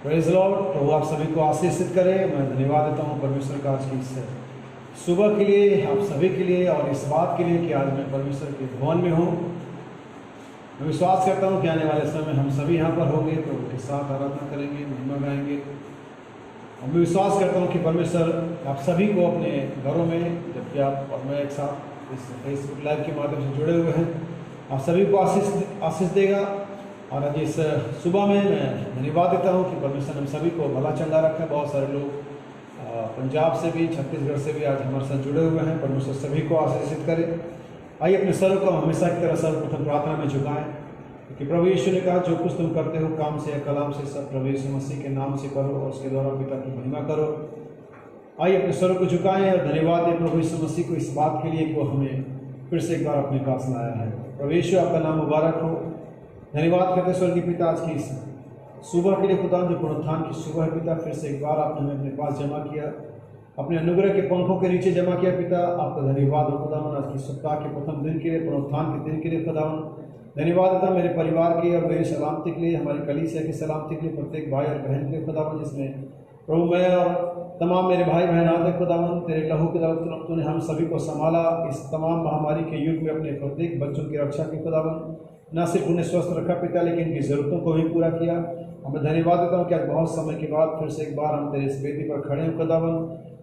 Praise Lord. प्रभु आप सभी को आशीषित करे। मैं धन्यवाद देता हूँ परमेश्वर का आज की इस सुबह के लिए, आप सभी के लिए, और इस बात के लिए कि आज मैं परमेश्वर के भवन में हूँ। मैं विश्वास करता हूँ कि आने वाले समय में हम सभी यहाँ पर होंगे, प्रभु के साथ आराधना करेंगे, महिमा गाएंगे। और मैं विश्वास करता हूँ कि परमेश्वर आप सभी को अपने घरों में, जबकि आप और मैं एक साथ इस फेसबुक लाइव के माध्यम से जुड़े हुए हैं, आप सभी को आशीष देगा। और आज इस सुबह में मैं धन्यवाद देता हूँ कि परमेश्वर हम सभी को भला चंगा रखा है। बहुत सारे लोग पंजाब से भी, छत्तीसगढ़ से भी आज हमारे साथ जुड़े हुए हैं। परमेश्वर सभी को आशीषित करे। आइए अपने सर को हमेशा की तरह सर्वप्रथम प्रार्थना में झुकाएं, क्योंकि प्रभु यीशु ने कहा जो कुछ तुम करते हो काम से या कलाम से, सब प्रभु यीशु मसीह के नाम से करो और उसके द्वारा पिता की महिमा करो। आइए अपने सर को झुकाएं और धन्यवाद दें प्रभु यीशु मसीह को इस बात के लिए कि वो हमें फिर से एक बार अपने पास लाया है। प्रभु यीशु आपका नाम मुबारक हो। धन्यवाद करते स्वर्गीय पिता आज की इस सुबह के लिए खुदा, जो पुनरुत्थान की सुबह है पिता, फिर से एक बार आपने हमें अपने पास जमा किया, अपने अनुग्रह के पंखों के नीचे जमा किया पिता। आपका धन्यवाद हो खुदावन आज की सप्ताह के प्रथम दिन के लिए, पुनरुत्थान के दिन के लिए खुदावन। धन्यवाद देता मेरे परिवार की और मेरी सलामती के लिए, हमारी कलीसिया की सलामती के लिए, प्रत्येक भाई और बहन के लिए खुदावन, जिसमें प्रभु मैं और तमाम मेरे भाई बहन आते खुदावन तेरे लहू के द्वारा तूने हम सभी को संभाला। इस तमाम महामारी के युग में अपने प्रत्येक बच्चों की रक्षा की खुदावन, न सिर्फ उन्हें स्वस्थ रखा पिता, लेकिन इनकी ज़रूरतों को भी पूरा किया। और मैं धन्यवाद देता हूँ कि आज बहुत समय के बाद फिर से एक बार हम तेरे इस वेदी पर खड़े हैं खुदावन।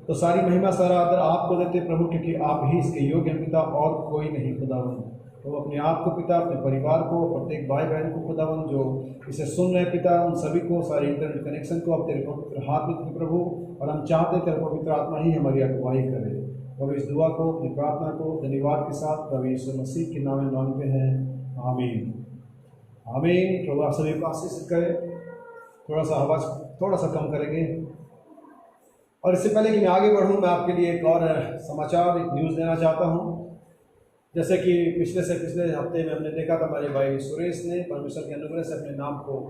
तो सारी महिमा सारा आदर आपको देते प्रभु, क्योंकि आप ही इसके योग्य हैं पिता, और कोई नहीं खुदावन। तो अपने आप को पिता, अपने परिवार को, प्रत्येक भाई बहन को खुदावन जो इसे सुन रहे पिता, उन सभी को, सारे इंटरनेट कनेक्शन को अब तेरे पवित्र हाथ में प्रभु। और हम चाहते हैं तेरे पवित्र आत्मा ही हमारी अगुवाई करे। प्रभु इस दुआ को, अपनी प्रार्थना को धन्यवाद के साथ प्रभु यीशु मसीह के नाम में मांगते हैं, आमीन आमीन। प्रभु आप सभी को आशीषित करें। थोड़ा सा आवाज़ थोड़ा सा कम करेंगे। और इससे पहले कि मैं आगे बढ़ूं, मैं आपके लिए एक और समाचार, एक न्यूज़ देना चाहता हूं। जैसे कि पिछले हफ्ते में हमने देखा था, हमारे भाई सुरेश ने परमेश्वर के अनुग्रह से अपने नाम को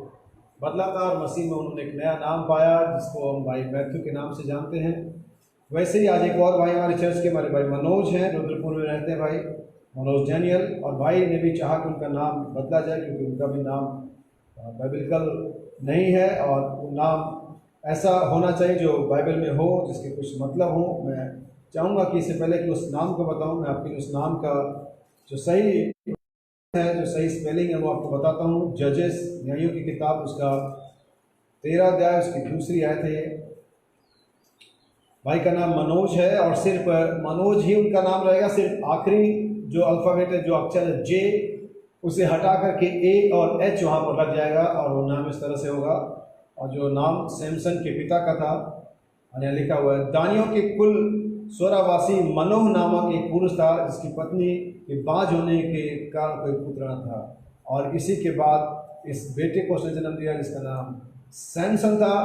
बदला था और मसीह में उन्होंने एक नया नाम पाया, जिसको हम भाई मैथ्यू के नाम से जानते हैं। वैसे ही आज एक और भाई हमारे चर्च के, हमारे भाई मनोज हैं, रुद्रपुर में रहते हैं, भाई मनोज डैनियल। और भाई ने भी चाहा कि उनका नाम बदला जाए, क्योंकि उनका भी नाम बाइबलिकल नहीं है, और वो नाम ऐसा होना चाहिए जो बाइबल में हो, जिसके कुछ मतलब हो। मैं चाहूँगा कि इससे पहले कि उस नाम को बताऊँ, मैं आपके लिए उस नाम का जो सही है, जो सही स्पेलिंग है, वो आपको बताता हूँ। जजेस, न्यायों की किताब, उसका 13 अध्याय, उसकी 2 आयत है। भाई का नाम मनोज है, और सिर्फ मनोज ही उनका नाम रहेगा। सिर्फ आखिरी जो अल्फ़ाबेट है, जो अक्षर है जे, उसे हटा करके ए और एच वहाँ पर लग जाएगा, और वो नाम इस तरह से होगा। और जो नाम सैमसन के पिता का था, यहाँ लिखा हुआ है, दानियों के कुल स्वरावासी मनोह नामक एक पुरुष था, जिसकी पत्नी के बाज होने के कारण कोई पुत्र न था। और इसी के बाद इस बेटे को उसने जन्म दिया, जिसका नाम सैमसन था।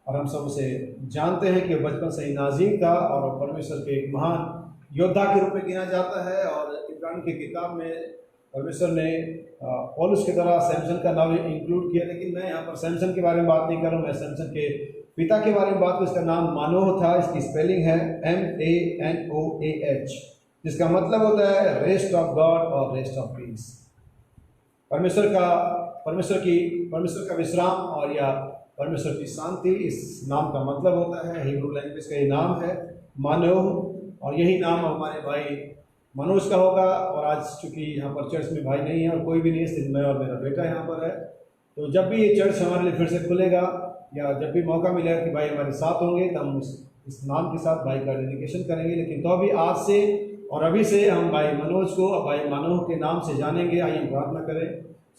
और हम सब उसे जानते हैं कि बचपन से ही नाज़ीर था, और परमेश्वर के एक महान योद्धा के रूप में गिना जाता है। और इब्रानी की किताब में परमेश्वर ने पौलुस के द्वारा सैमसन का नाम इंक्लूड किया, लेकिन मैं यहाँ पर सैमसन के बारे में बात नहीं कर रहा हूँ। मैं सैमसन के पिता के बारे में बात करूँ। इसका नाम मानोह था। इसकी स्पेलिंग है MANOAH, जिसका मतलब होता है रेस्ट ऑफ गॉड और रेस्ट ऑफ पीस। परमेश्वर का विश्राम और या परमेश्वर की शांति, इस नाम का मतलब होता है। हिब्रू लैंग्वेज का ये नाम है मानोह, और यही नाम हमारे भाई मनोज का होगा। और आज चूँकि यहाँ पर चर्च में भाई नहीं है और कोई भी नहीं है, सिर्फ मैं और मेरा बेटा यहाँ पर है। तो जब भी ये चर्च हमारे लिए फिर से खुलेगा, या जब भी मौका मिलेगा कि भाई हमारे साथ होंगे, तो हम इस नाम के साथ भाई का डेडिकेशन करेंगे। लेकिन तो अभी आज से और अभी से हम भाई मनोज को भाई मनोह के नाम से जानेंगे। आइए हम प्रार्थना करें।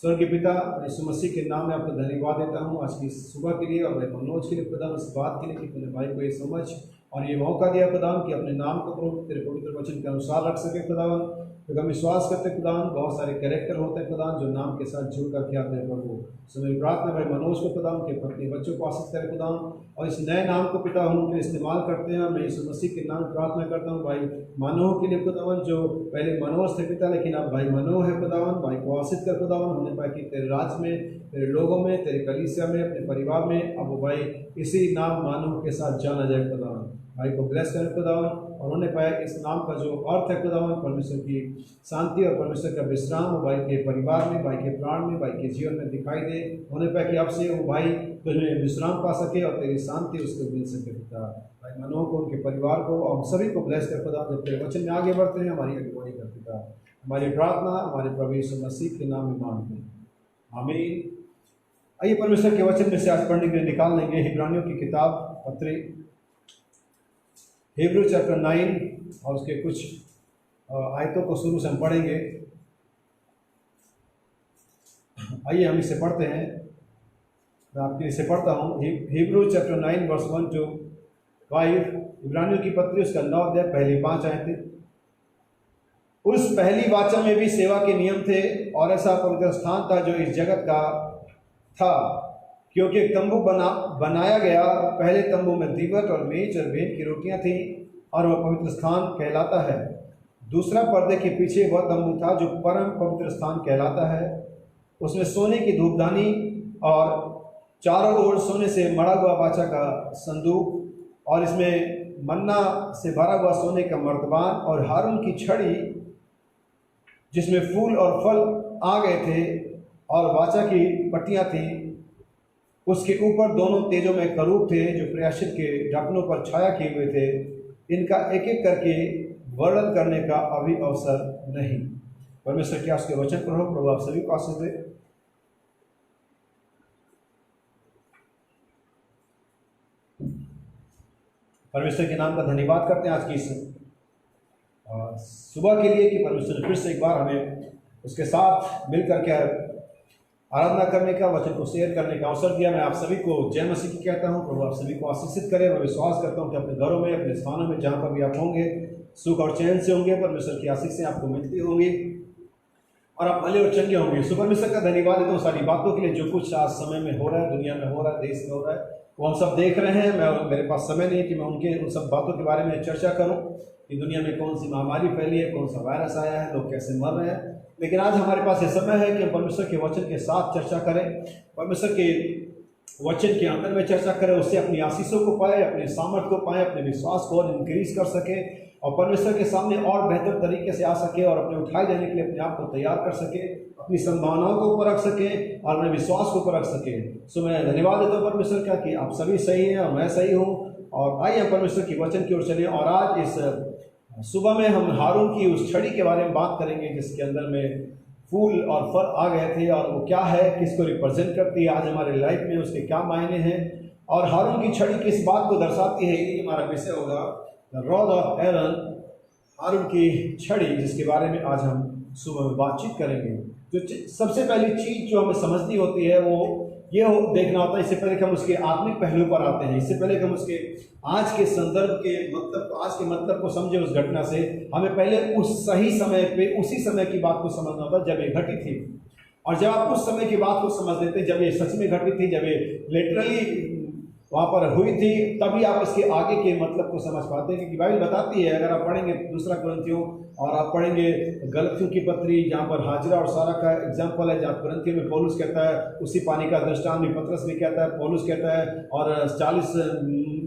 स्वर्गीय पिता, यीशु मसीह के नाम में आपको धन्यवाद देता हूँ आज की सुबह के लिए, और भाई मनोज के लिए खुदा, इस बात के लिए कि तूने भाई को ये समझ और ये मौका दिया खुदावन कि अपने नाम को प्रभु तेरे पवित्र वचन के अनुसार रख सके खुदावन। क्योंकि हम विश्वास करते खुदावन, बहुत सारे कैरेक्टर होते हैं खुदावन जो नाम के साथ जुड़ करके आते हैं प्रभु। सो मेरी प्रार्थना भाई मनोज को खुदावन के पत्नी बच्चों को आशीष करे खुदावन, और इस नए नाम को पिता हम उनके इस्तेमाल करते हैं। मैं यीशु मसीह के नाम प्रार्थना करता हूँ भाई मनोह के लिए खुदावन, जो पहले मनोज थे पिता, लेकिन अब भाई मनोह है खुदावन। भाई को आशीष कर खुदावन, हमने पाया कि तेरे राज में, तेरे लोगों में, तेरे कलीसिया में, अपने परिवार में, अब वो भाई इसी नाम मनोह के साथ जाना जाए खुदावन। भाई को ब्लेस करें खुदावन, और उन्होंने पाया कि इस नाम का जो अर्थ है खुदावन, परमेश्वर की शांति और परमेश्वर का विश्राम भाई के परिवार में, भाई के प्राण में, भाई के जीवन में दिखाई दे। उन्होंने पाया कि अब से वो भाई तुम्हें विश्राम पा सके और तेरी शांति उसको मिल सके पिता। भाई मनोज को, उनके परिवार को और हम सभी को ब्लेस कर खुदा। जब तेरे वचन में आगे बढ़ते हैं हमारी अगुवाई कर पिता। हमारी प्रार्थना हमारे प्रभु यीशु मसीह के नाम में मांगते हैं, आमीन। आइए परमेश्वर के वचन में से आज पढ़ने के लिए निकाल लेंगे हिब्रानियों की किताब पत्री हिब्रू चैप्टर 9 और उसके कुछ आयतों को शुरू से हम पढ़ेंगे। आइए हम इसे पढ़ते हैं। मैं आपके लिए इसे पढ़ता हूँ। हिब्रू चैप्टर 9 वर्स 1 to 5, इब्रानियों की पत्री उसका 9 अध्याय पहली 5 आयतें। उस पहली वाचा में भी सेवा के नियम थे और ऐसा पवित्र स्थान था जो इस जगत का था, क्योंकि एक तंबू बनाया गया। पहले तंबू में दीवट और मेज और भेंट की रोटियां थीं और वह पवित्र स्थान कहलाता है। दूसरा पर्दे के पीछे वह तंबू था जो परम पवित्र स्थान कहलाता है। उसमें सोने की धूपदानी और चारों ओर सोने से मढ़ा हुआ वाचा का संदूक और इसमें मन्ना से भरा हुआ सोने का मर्तबान और हारून की छड़ी जिसमें फूल और फल आ गए थे और वाचा की पट्टियां थीं। उसके ऊपर दोनों तेजों में करूब थे जो प्रायश्चित के ढक्कनों पर छाया किए हुए थे। इनका एक एक करके वर्णन करने का अभी अवसर नहीं। परमेश्वर क्या उसके वचन पर हो। प्रभु आप सभी को आशीष दे। परमेश्वर के नाम का धन्यवाद करते हैं आज की इस सुबह के लिए कि परमेश्वर ने फिर से एक बार हमें उसके साथ मिलकर के आराधना करने का, वचन को शेयर करने का अवसर दिया। मैं आप सभी को जय मसीह की कहता हूँ। प्रभु आप सभी को आशीषित करे। मैं विश्वास करता हूँ कि अपने घरों में, अपने स्थानों में, जहाँ पर भी आप होंगे, सुख और चैन से होंगे। परमेश्वर की आशीष से आपको मिलती होंगी और आप भले और चंगे होंगे। सो परमेश्वर का धन्यवाद देता हूँ सारी बातों के लिए जो कुछ आज समय में हो रहा है, दुनिया में हो रहा है, देश में हो रहा है, वो हम सब देख रहे हैं। मेरे पास समय नहीं है कि मैं उन सब बातों के बारे में चर्चा करूँ कि दुनिया में कौन सी महामारी फैली है, कौन सा वायरस आया है, लोग कैसे मर रहे हैं। लेकिन आज हमारे पास ये समय है कि हम परमेश्वर के वचन के साथ चर्चा करें, परमेश्वर के वचन के अंदर में चर्चा करें, उससे अपनी आशीषों को पाए, अपने सामर्थ्य को पाए, अपने विश्वास को और इंक्रीज कर सके और परमेश्वर के सामने और बेहतर तरीके से आ सके और अपने उठाए जाने के लिए अपने आप को तैयार कर सके, अपनी संभावनाओं को परख सके और अपने विश्वास को परख सके। सो मैं धन्यवाद देता हूँ परमेश्वर का कि आप सभी सही हैं और मैं सही हूँ। और आइए हम परमेश्वर के वचन की ओर चलें। और आज इस सुबह में हम हारून की उस छड़ी के बारे में बात करेंगे जिसके अंदर में फूल और फल आ गए थे और वो क्या है, किसको रिप्रेजेंट करती है आज हमारे लाइफ में, उसके क्या मायने हैं और हारून की छड़ी किस बात को दर्शाती है। ये हमारा विषय होगा, द रॉड ऑफ एरन, हारून की छड़ी, जिसके बारे में आज हम सुबह में बातचीत करेंगे। जो सबसे पहली चीज़ जो हमें समझनी होती है वो ये देखना होता है, इससे पहले कि हम उसके आत्मिक पहलू पर आते हैं, इससे पहले कि हम उसके आज के संदर्भ के मतलब, आज के मतलब को समझे उस घटना से, हमें पहले उस सही समय पे उसी समय की बात को समझना होता है जब ये घटी थी। और जब आप उस समय की बात को समझ लेते हैं, जब ये सच में घटी थी, जब ये लिटरली वहाँ पर हुई थी, तभी आप इसके आगे के मतलब को समझ पाते हैं। क्योंकि बाइबल बताती है, अगर आप पढ़ेंगे दूसरा कुरिन्थियों और आप पढ़ेंगे गलतियों की पत्री, जहाँ पर हाजिरा और सारा का एग्जाम्पल है, जहाँ कुरिन्थियों में पौलुस कहता है उसी पानी का दृष्टांत भी पतरस भी कहता है, पौलुस कहता है। और 40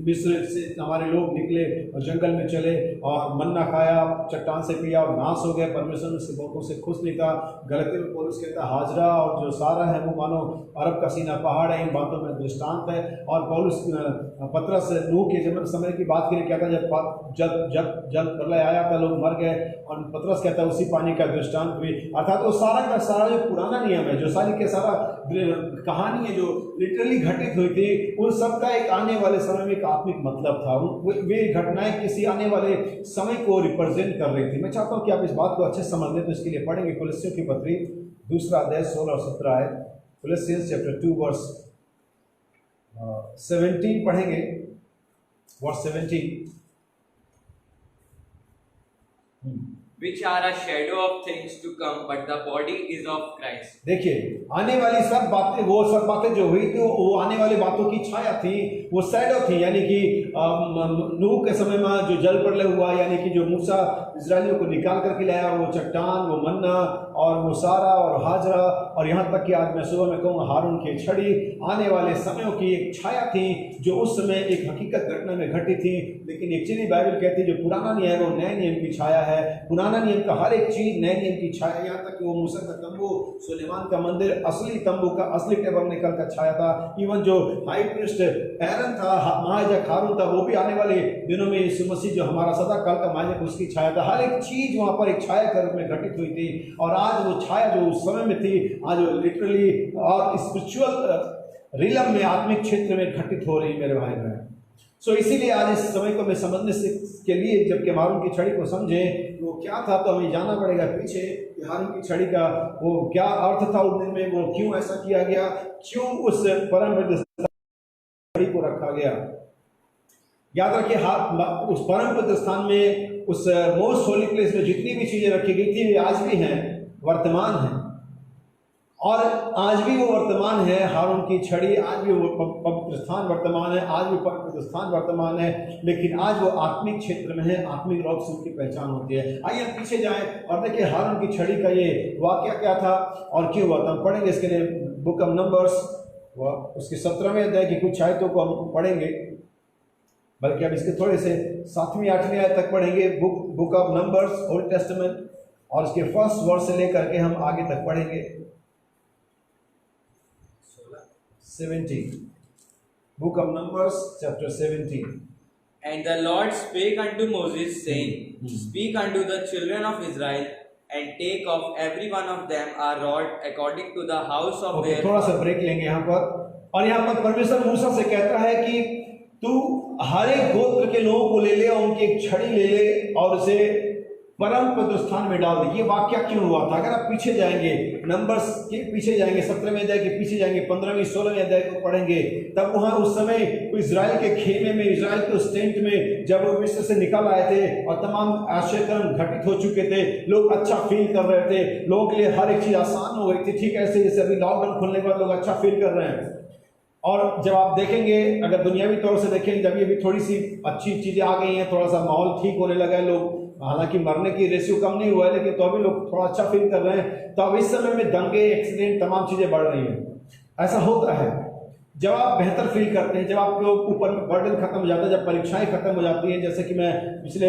मिस्र से हमारे लोग निकले और जंगल में चले और मन्ना खाया, चट्टान से पिया और नाश हो गया, परमेश्वर उसके बहुतों से खुश नहीं था। गलतियों में पौलुस कहता है हाजिरा और जो सारा है वो मानो अरब का सीना पहाड़ है, इन बातों में दृष्टांत है। और पौलुस पतरस नूह के समय की बात के लिए कहता है जब प्रलय आया था लोग मर गए, और पतरस कहता है उसी पानी का दृष्टांत भी। अर्थात वो सारा का सारा जो पुराना नियम है, जो सारी के सारा कहानी है जो लिटरली घटित हुई थी, उन सब का एक आने वाले समय में एक आत्मिक मतलब था। वे घटनाएं किसी आने वाले समय को रिप्रेजेंट कर रही थी। मैं चाहता हूँ कि आप इस बात को अच्छे समझ लें, तो इसके लिए पढ़ेंगे कुलस्सियों की पत्री दूसरा अध्याय 16 और 17 आयत, कुलस्सियंस चैप्टर 2 वर्स 17 पढ़ेंगे, verse 17। Which are a shadow of things to come, but the body is of Christ. देखिए, आने वाली सब बातें, वो सब बातें जो हुई थी वो आने वाली बातों की छाया थी, वो शैडो थी। यानी कि नूह के समय में जो जल प्रलय हुआ, यानी कि जो मूसा इजरायलियों को निकाल करके लाया, वो चट्टान, वो मन्ना और वो सारा और हाजरा, और यहाँ तक कि आज मैं सुबह में कहूँ हारून की छड़ी, आने वाले समयों की एक छाया थी जो उस समय एक हकीकत घटना में घटी थी। लेकिन एक्चुअली बाइबल कहती है जो पुराना नियम है वो नए नियम की छाया है। पुराने पुराना नियम का हर एक चीज नए नियम की छाया, यहाँ तक कि वो मूसा का तंबू, सुलेमान का मंदिर असली तंबू का, असली टेबरनेकल का छाया था। इवन जो हाई प्रीस्ट एरन था, महायाजक हारून था, वो भी आने वाले दिनों में यीशु मसीह जो हमारा सदा काल का महायाजक, उसकी छाया था। हर एक चीज वहां पर एक छाया के रूप में घटित हुई थी। और आज वो छाया जो उस समय में थी, आज वो लिटरली और स्पिरिचुअल रिलम में, आत्मिक क्षेत्र में घटित हो रही मेरे भाई बहन। सो इसीलिए आज इस समय को मैं समझने से के लिए, जबकि हारून की छड़ी को समझें वो क्या था, तो हमें जानना पड़ेगा पीछे कि हारून की छड़ी का वो क्या अर्थ था उस दिन में, वो क्यों ऐसा किया गया, क्यों उस परम पवित्र छड़ी को रखा गया। याद रखिए, उस परम पवित्र स्थान में, उस मोस्ट होली प्लेस में जितनी भी चीजें रखी गई थी, वे आज भी हैं, वर्तमान हैं, और आज भी वो वर्तमान है। हारून की छड़ी आज भी वो पवित्र स्थान वर्तमान है, आज भी पवित्र स्थान वर्तमान है, लेकिन आज वो आत्मिक क्षेत्र में है, आत्मिक रूप से उनकी पहचान होती है। आइए हम पीछे जाएं और देखिए हारून की छड़ी का ये वाक्य क्या था और क्यों हुआ था। हम पढ़ेंगे इसके लिए बुक ऑफ नंबर्स, उसके 17वें अध्याय की कुछ आयतों को हम पढ़ेंगे, बल्कि अब इसके थोड़े से 7वीं 8वीं आयत तक पढ़ेंगे book of numbers old testament, और इसके फर्स्ट वर्स से लेकर के हम आगे तक पढ़ेंगे 17, book of Numbers chapter 17. And the Lord spake unto Moses, saying, Speak unto the children of Israel, and take of every one of them a rod according to the house of their थोड़ा सा break लेंगे यहाँ पर। और यहाँ पर परमेश्वर मूसा से कहता है कि तू हर एक गोत्र के लोगों को ले ले और उनकी एक छड़ी ले ले और उसे परम पवित्र स्थान में डाल दे। ये वाक्य क्यों हुआ था? अगर आप पीछे जाएंगे, नंबर्स के पीछे जाएंगे, 17वें अध्याय के पीछे जाएंगे, 15वीं 16वें अध्याय को पढ़ेंगे, तब वहां उस समय इजराइल के खेमे में, इजराइल के उस टेंट में जब वो मिस्र से निकल आए थे और तमाम आश्चर्यक्रम घटित हो चुके थे, लोग अच्छा फील कर रहे थे, लोगों के लिए हर एक चीज आसान हो गई थी। ठीक ऐसे जैसे अभी लॉकडाउन खुलने के बाद लोग अच्छा फील कर रहे हैं। और जब आप देखेंगे, अगर दुनियावी तौर से देखेंगे, जब ये भी थोड़ी सी अच्छी चीजें आ गई हैं, थोड़ा सा माहौल ठीक होने लगा है, लोग हालांकि मरने की रेशियो कम नहीं हुआ है, लेकिन तो अभी लोग थोड़ा अच्छा फील कर रहे हैं, तो अब इस समय में दंगे, एक्सीडेंट, तमाम चीजें बढ़ रही हैं। ऐसा होता है जब आप बेहतर फील करते हैं, जब आपके ऊपर बर्डन खत्म हो जाता है, जब परीक्षाएं खत्म हो जाती हैं। जैसे कि मैं पिछले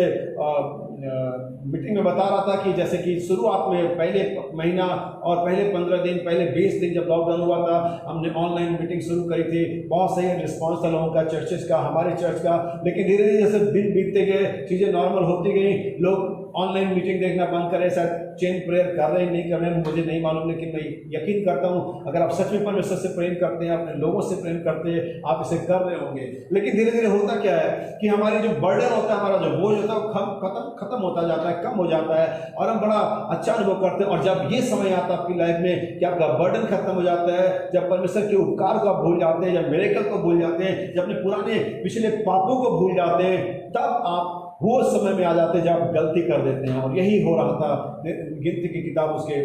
मीटिंग में बता रहा था कि जैसे कि शुरुआत में पहले महीना और पहले 15 दिन, पहले 20 दिन जब लॉकडाउन हुआ था, हमने ऑनलाइन मीटिंग शुरू करी थी। बहुत सही रिस्पॉन्स था लोगों का, चर्चेस का, हमारे चर्च का। लेकिन धीरे धीरे जैसे दिन बीतते गए, चीज़ें नॉर्मल होती गई, लोग ऑनलाइन मीटिंग देखना बंद करें। शायद चेन प्रेयर कर रहे हैं, नहीं कर रहे हैं, मुझे नहीं मालूम, लेकिन मैं यकीन करता हूँ अगर आप सच में परमेश्वर से प्रेम करते हैं, अपने लोगों से प्रेम करते हैं, आप इसे कर रहे होंगे। लेकिन धीरे धीरे होता क्या है कि हमारी जो बर्डन होता है, हमारा जो बोझ होता है, वो खत्म होता जाता है, कम हो जाता है, और हम बड़ा अच्छा अनुभव करते हैं। और जब ये समय आता है आपकी लाइफ में कि आपका बर्डन खत्म हो जाता है, जब परमेश्वर के उपकार को आप भूल जाते हैं, जब मिरेकल को भूल जाते हैं, जब अपने पुराने पिछले पापों को भूल जाते हैं, तब आप वो समय में आ जाते हैं जब आप गलती कर देते हैं। और यही हो रहा था गिनती की किताब उसके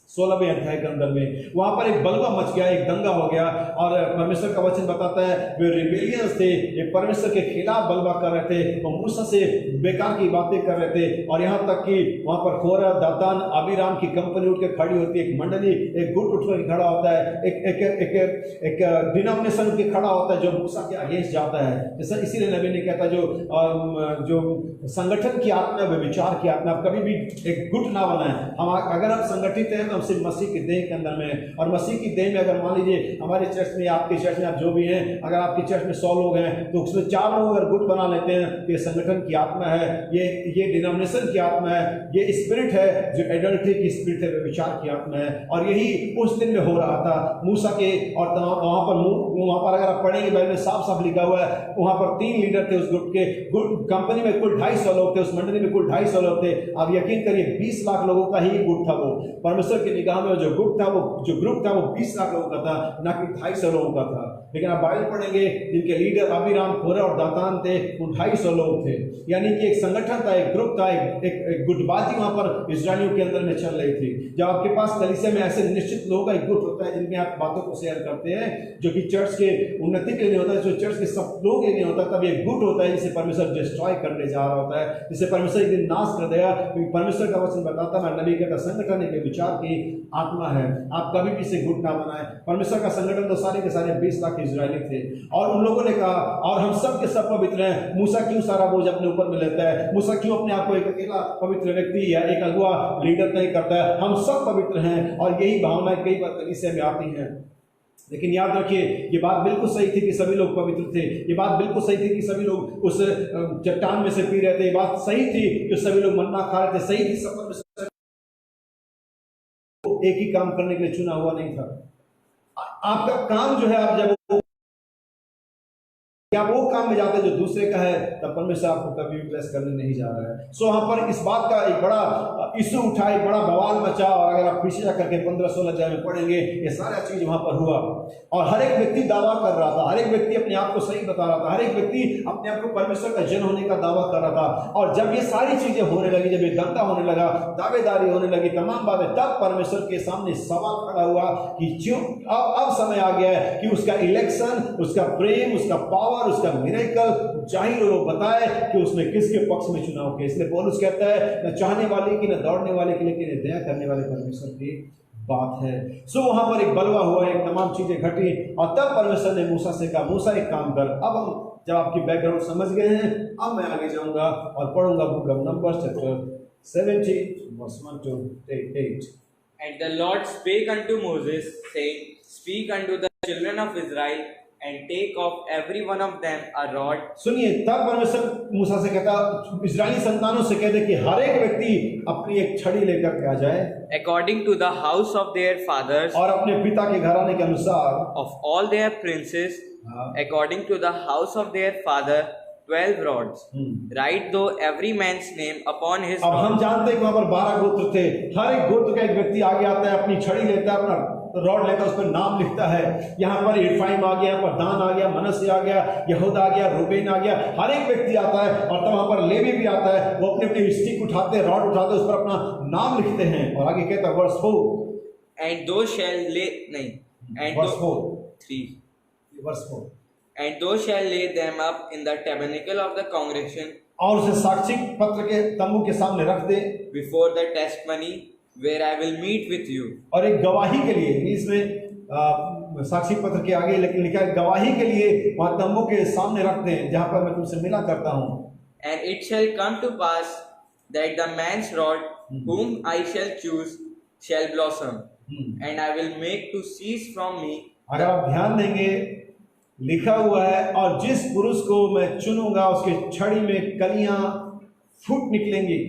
16वें अध्याय के अंदर में। वहां पर एक बलवा मच गया, एक दंगा हो गया, और परमेश्वर का वचन बताता है वे रिबेलियंस थे, ये परमेश्वर के खिलाफ बलवा कर रहे थे, वो मूसा से बेकार की बातें कर रहे थे। और यहाँ तक कि वहां पर कोरह, दातान, अबीराम की कंपनी उठ के खड़ी होती है, एक मंडली, एक गुट उठ कर खड़ा होता है, एक डिनोमिनेशन उठ के खड़ा होता है जो मूसा के अगेंस्ट जाता है। जैसा इसीलिए नबी ने कहता जो संगठन की आत्मा, विचार की आत्मा, कभी भी एक गुट ना बनाए। हम अगर आप संगठित हैं हम सिर्फ मसीह की देह के अंदर में, और मसीह की देह में अगर मान लीजिए हमारे चर्च में, आपके चर्च में, आप जो भी हैं, अगर आपके चर्च में 100 लोग हैं तो उसमें 4 लोग अगर गुट बना लेते हैं तो ये संगठन की आत्मा है, ये डिनोमिनेशन की आत्मा है, ये स्पिरिट है जो एडल्ट्री की स्पिरिट है, विचार की आत्मा है। और यही उस दिन में हो रहा था मूसा के। और वहां पर अगर आप पढ़ेंगे बाइबल में साफ साफ लिखा हुआ है, वहां पर 3 लीडर थे उस गुट के। कंपनी में कुल 250 लोग थे, उस मंडली में कुल 250 लोग थे। आप यकीन करिए 20 लाख लोगों का ही गुट था वो। परमेश्वर की निगाह में जो गुट था, वो जो ग्रुप था, वो 20 लाख लोगों का था, ना कि 250 लोगों का था। लेकिन आप बाइबल पढ़ेंगे जिनके लीडर अबीराम, कोरह और दातान थे, वो 250 लोग थे। यानी कि एक संगठन था, एक ग्रुप था, एक गुटबाजी वहां पर इजरायलियों के अंदर में चल रही थी। जब आपके पास कलीसिया में ऐसे निश्चित लोगों का एक गुट होता है जिनमें आप बातों को शेयर करते हैं, जो कि चर्च के उन्नति के लिए नहीं होता है, जो चर्च के सब लोग के लिए नहीं होता, तब एक गुट होता है जिसे परमेश्वर डिस्ट्रॉय करने जा रहा होता है, जिसे परमेश्वर एक दिन नाश कर देगा। क्योंकि परमेश्वर का वचन बताता है, नबी कहता संगठन एक विचार की आत्मा है। आप कभी भी इसे गुट ना बनाए। परमेश्वर का संगठन तो सारे के सारे 20 लाख इजरायली थे और उन लोगों ने कहा और हम सब के सब पवित्र हैं, मूसा क्यों सारा बोझ अपने ऊपर में लेता है, मूसा क्यों अपने आप को एक अकेला पवित्र व्यक्ति या एक अगुआ लीडर नहीं करता है, हम सब पवित्र हैं। और यही भावनाएं कई बार कलीसिया में आती हैं। लेकिन याद रखिए ये बात बिल्कुल सही थी कि सभी लोग पवित्र थे, ये बात बिल्कुल सही थी कि सभी लोग उस चट्टान में से पी रहे थे, ये बात सही थी कि सभी लोग मन्ना खा रहे थे, सही थी। सब एक ही काम करने के लिए चुना हुआ नहीं था। आपका काम जो है, आप जब आप वो काम में जाते हैं जो दूसरे का है, तब परमेश्वर आपको कभी भी ब्लेस करने नहीं जा रहा है। सो वहां पर इस बात का एक बड़ा इशू उठा, एक बड़ा बवाल मचा। और अगर आप पीछे जाकर के 15-16 अध्याय में पढ़ेंगे, ये सारा चीज वहां पर हुआ और हर एक व्यक्ति दावा कर रहा था, हर एक व्यक्ति अपने आप को सही बता रहा था, हर एक व्यक्ति अपने आप को परमेश्वर का जन होने का दावा कर रहा था। और जब ये सारी चीजें होने लगी, जब ये दंगा होने लगा, दावेदारी होने लगी, तमाम बातें, तब परमेश्वर के सामने सवाल खड़ा हुआ कि क्यों अब समय आ गया है कि उसका इलेक्शन, उसका प्रेम, उसका पावर, उसका मिरेकल जाहिर हो बताए कि उसने किसके पक्ष में चुनाव किया। इसलिए पौलुस कहता है न चाहने वाले की, न दौड़ने वाले की, लेकिन दया करने वाले परमेश्वर की बात है। सो वहां पर एक बलवा हुआ, एक तमाम चीजें घटी और तब परमेश्वर ने मूसा से कहा, मूसा एक काम कर। अब हम जब आपकी बैकग्राउंड समझ गए हैं, अब मैं आगे जाऊंगा और पढ़ूंगा book of numbers chapter 17 verse 1 to 8. And the Lord spake unto Moses, saying, Speak unto the children of Israel, and take of every one of them a rod. सुनिए, तब परमेश्वर मूसा से कहता, इजरायली संतानों से कहते कि हर एक व्यक्ति अपनी एक छड़ी लेकर के आ जाए, according to the house of their fathers, और अपने पिता के घराने के अनुसार, of all their princes, according to the house of their father, 12 rods. Write though every man's name upon his अब हम rod. जानते हैं कि वहां पर 12 गोत्र थे। हर एक गोत्र का एक व्यक्ति आगे आता है, अपनी छड़ी लेता है, अपना रॉड लेता है, उस पर नाम लिखता है। यहाँ पर इरफाइम आ गया, यहाँ पर दान आ गया, मनस्य आ गया, यहूदा आ गया, रूबेन आ गया, हर एक व्यक्ति आता है। और तब वहां पर लेवी भी आता है, वो अपने अपनी स्टिक उठाते हैं, रॉड उठाते हैं, उस पर अपना नाम लिखते हैं। और आगे कहता है verse 4, And those shall lay, nahi, and verse 4, 3. Verse 4, And those shall lay them up in the tabernacle of the congregation, और उसे साक्षी पत्र के तंबू के सामने रख दे, before the testimony, where I will meet with you. और एक गवाही के लिए, इसमें साक्षी पत्र के आगे लेकिन लिखा है गवाही के लिए वहां तंबू के सामने रख दें जहां पर मैं तुमसे मिला करता हूं। And it shall come to pass that the man's rod whom I shall choose shall blossom, and I will make to cease from me. अगर आप ध्यान देंगे लिखा हुआ है, और जिस पुरुष को मैं चुनूंगा उसके छड़ी में कलियां फूट निकलेंगी।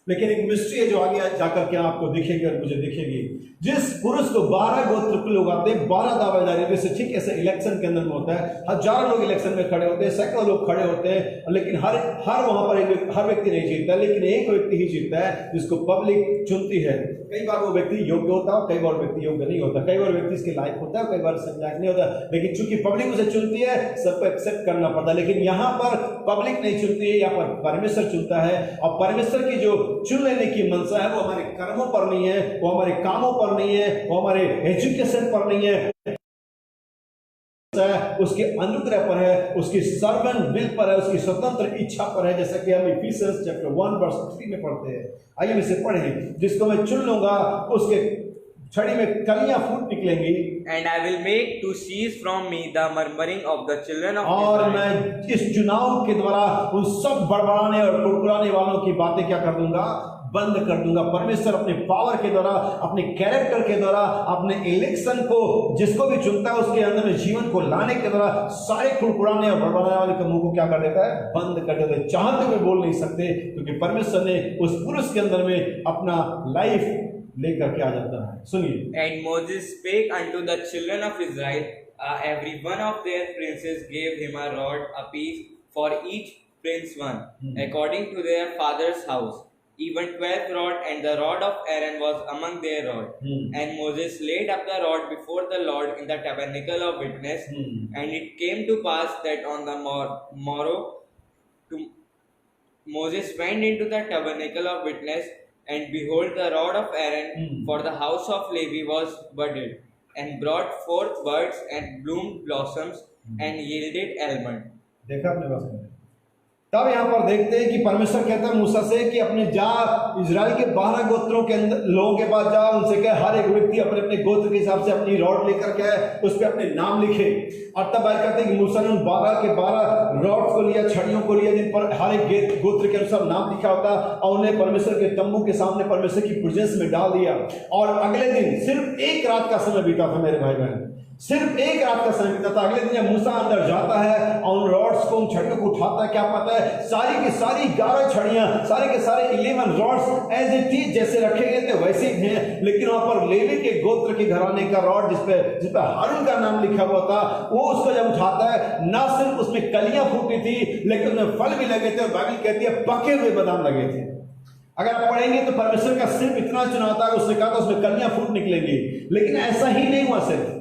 लेकिन एक मिस्ट्री है जो आगे जाकर के आपको दिखेगी और मुझे दिखेगी। जिस पुरुष को 12 गोत्र के लोग आते हैं, 12 दावेदारी, जैसे ठीक ऐसे इलेक्शन के अंदर में होता है, हजारों लोग इलेक्शन में खड़े होते हैं, सैकड़ों लोग खड़े होते हैं, लेकिन हर वहां पर हर व्यक्ति नहीं जीतता, लेकिन एक व्यक्ति ही जीतता है जिसको पब्लिक चुनती है। कई बार वो व्यक्ति योग्य होता है, कई बार व्यक्ति योग्य नहीं होता, कई बार व्यक्ति इसके लायक होता है, कई बार इसके लायक नहीं होता, लेकिन चूंकि पब्लिक उसे चुनती है, सबको एक्सेप्ट करना पड़ता है। लेकिन यहाँ पर पब्लिक नहीं चुनती है, यहाँ पर परमेश्वर चुनता है। और परमेश्वर की जो चुन लेने की मनसा है वो हमारे कर्मों पर नहीं है, वो हमारे कामों पर नहीं है, वो हमारे एजुकेशन पर नहीं है, उसके अनुग्रह पर है, उसकी सर्वेंट विल पर है, उसकी स्वतंत्र इच्छा पर है। जैसा कि हम इफिसियंस चैप्टर 1 वर्स 3 में पढ़ते हैं। आइए हम इसे पढ़ें। जिसको मैं चुन लूंगा उसके छड़ी में कलियां फूट निकलेंगी, And I will make to cease from me the murmuring of the children of और Israel. मैं इस चुनाव के द्वारा उन सब बड़बड़ाने और कुड़कुड़ाने वालों की बातें क्या कर दूंगा, बंद कर दूंगा। परमेश्वर अपने पावर के द्वारा, अपने कैरेक्टर के द्वारा, अपने इलेक्शन को जिसको भी चुनता है उसके अंदर में जीवन को लाने के द्वारा सारे कुड़कुड़ाने और बड़बड़ाने वाले के मुंह को क्या कर देता है, बंद कर देता है। चाहते हुए बोल नहीं सकते, क्योंकि परमेश्वर ने उस पुरुष के अंदर में अपना लाइफ लेकर के आ जाता है। सुनिए, And Moses spake unto the children of Israel, every one of their princes gave him a rod apiece, for each prince one, according to their father's house, even 12 rod, and the rod of Aaron was among their rod. And Moses laid up the rod before the Lord in the tabernacle of witness. And it came to pass that on the morrow Moses went into the tabernacle of witness, and behold, the rod of Aaron for the house of Levi was budded, and brought forth buds, and bloomed blossoms, and yielded almond. देखा आपने बस में। तब यहाँ पर देखते हैं कि परमेश्वर कहता है मूसा से कि अपने जा इजराइल के 12 गोत्रों के अंदर लोगों के पास जा, उनसे कहे हर एक व्यक्ति अपने अपने गोत्र के हिसाब से अपनी रॉड लेकर के उस पर अपने नाम लिखे। और तब बात करते हैं कि मूसा ने उन 12 के 12 रॉड्स को लिया, छड़ियों को लिया, जिन पर हर एक गोत्र के अनुसार नाम लिखा होता, और उन्हें परमेश्वर के तंबू के सामने परमेश्वर की प्रेजेंस में डाल दिया। और अगले दिन सिर्फ एक रात का समय बीता था मेरे भाई बहन, सिर्फ एक रात का समय बीता था। अगले दिन जब मूसा अंदर जाता है और उन रॉड्स को, उन छड़ियों को उठाता है, क्या पता है सारी की सारी 11 छड़ियां, सारे के सारे 11 रॉड्स एज इट इज जैसे रखे गए थे वैसे ही थे, लेकिन वहां पर लेवी के गोत्र के घराने का रॉड जिसपे हारून का नाम लिखा हुआ था, वो उसको जब उठाता है, ना सिर्फ उसमें कलियां फूटी थी लेकिन उसमें फल भी लगे थे, और बाइबल कहती है पके हुए बादाम लगे थे। अगर आप पढ़ेंगे तो परमेश्वर का सिर्फ इतना चुनाव था, उसने कहा था उसमें कलियां फूट निकलेंगी, लेकिन ऐसा ही नहीं हुआ। सिर्फ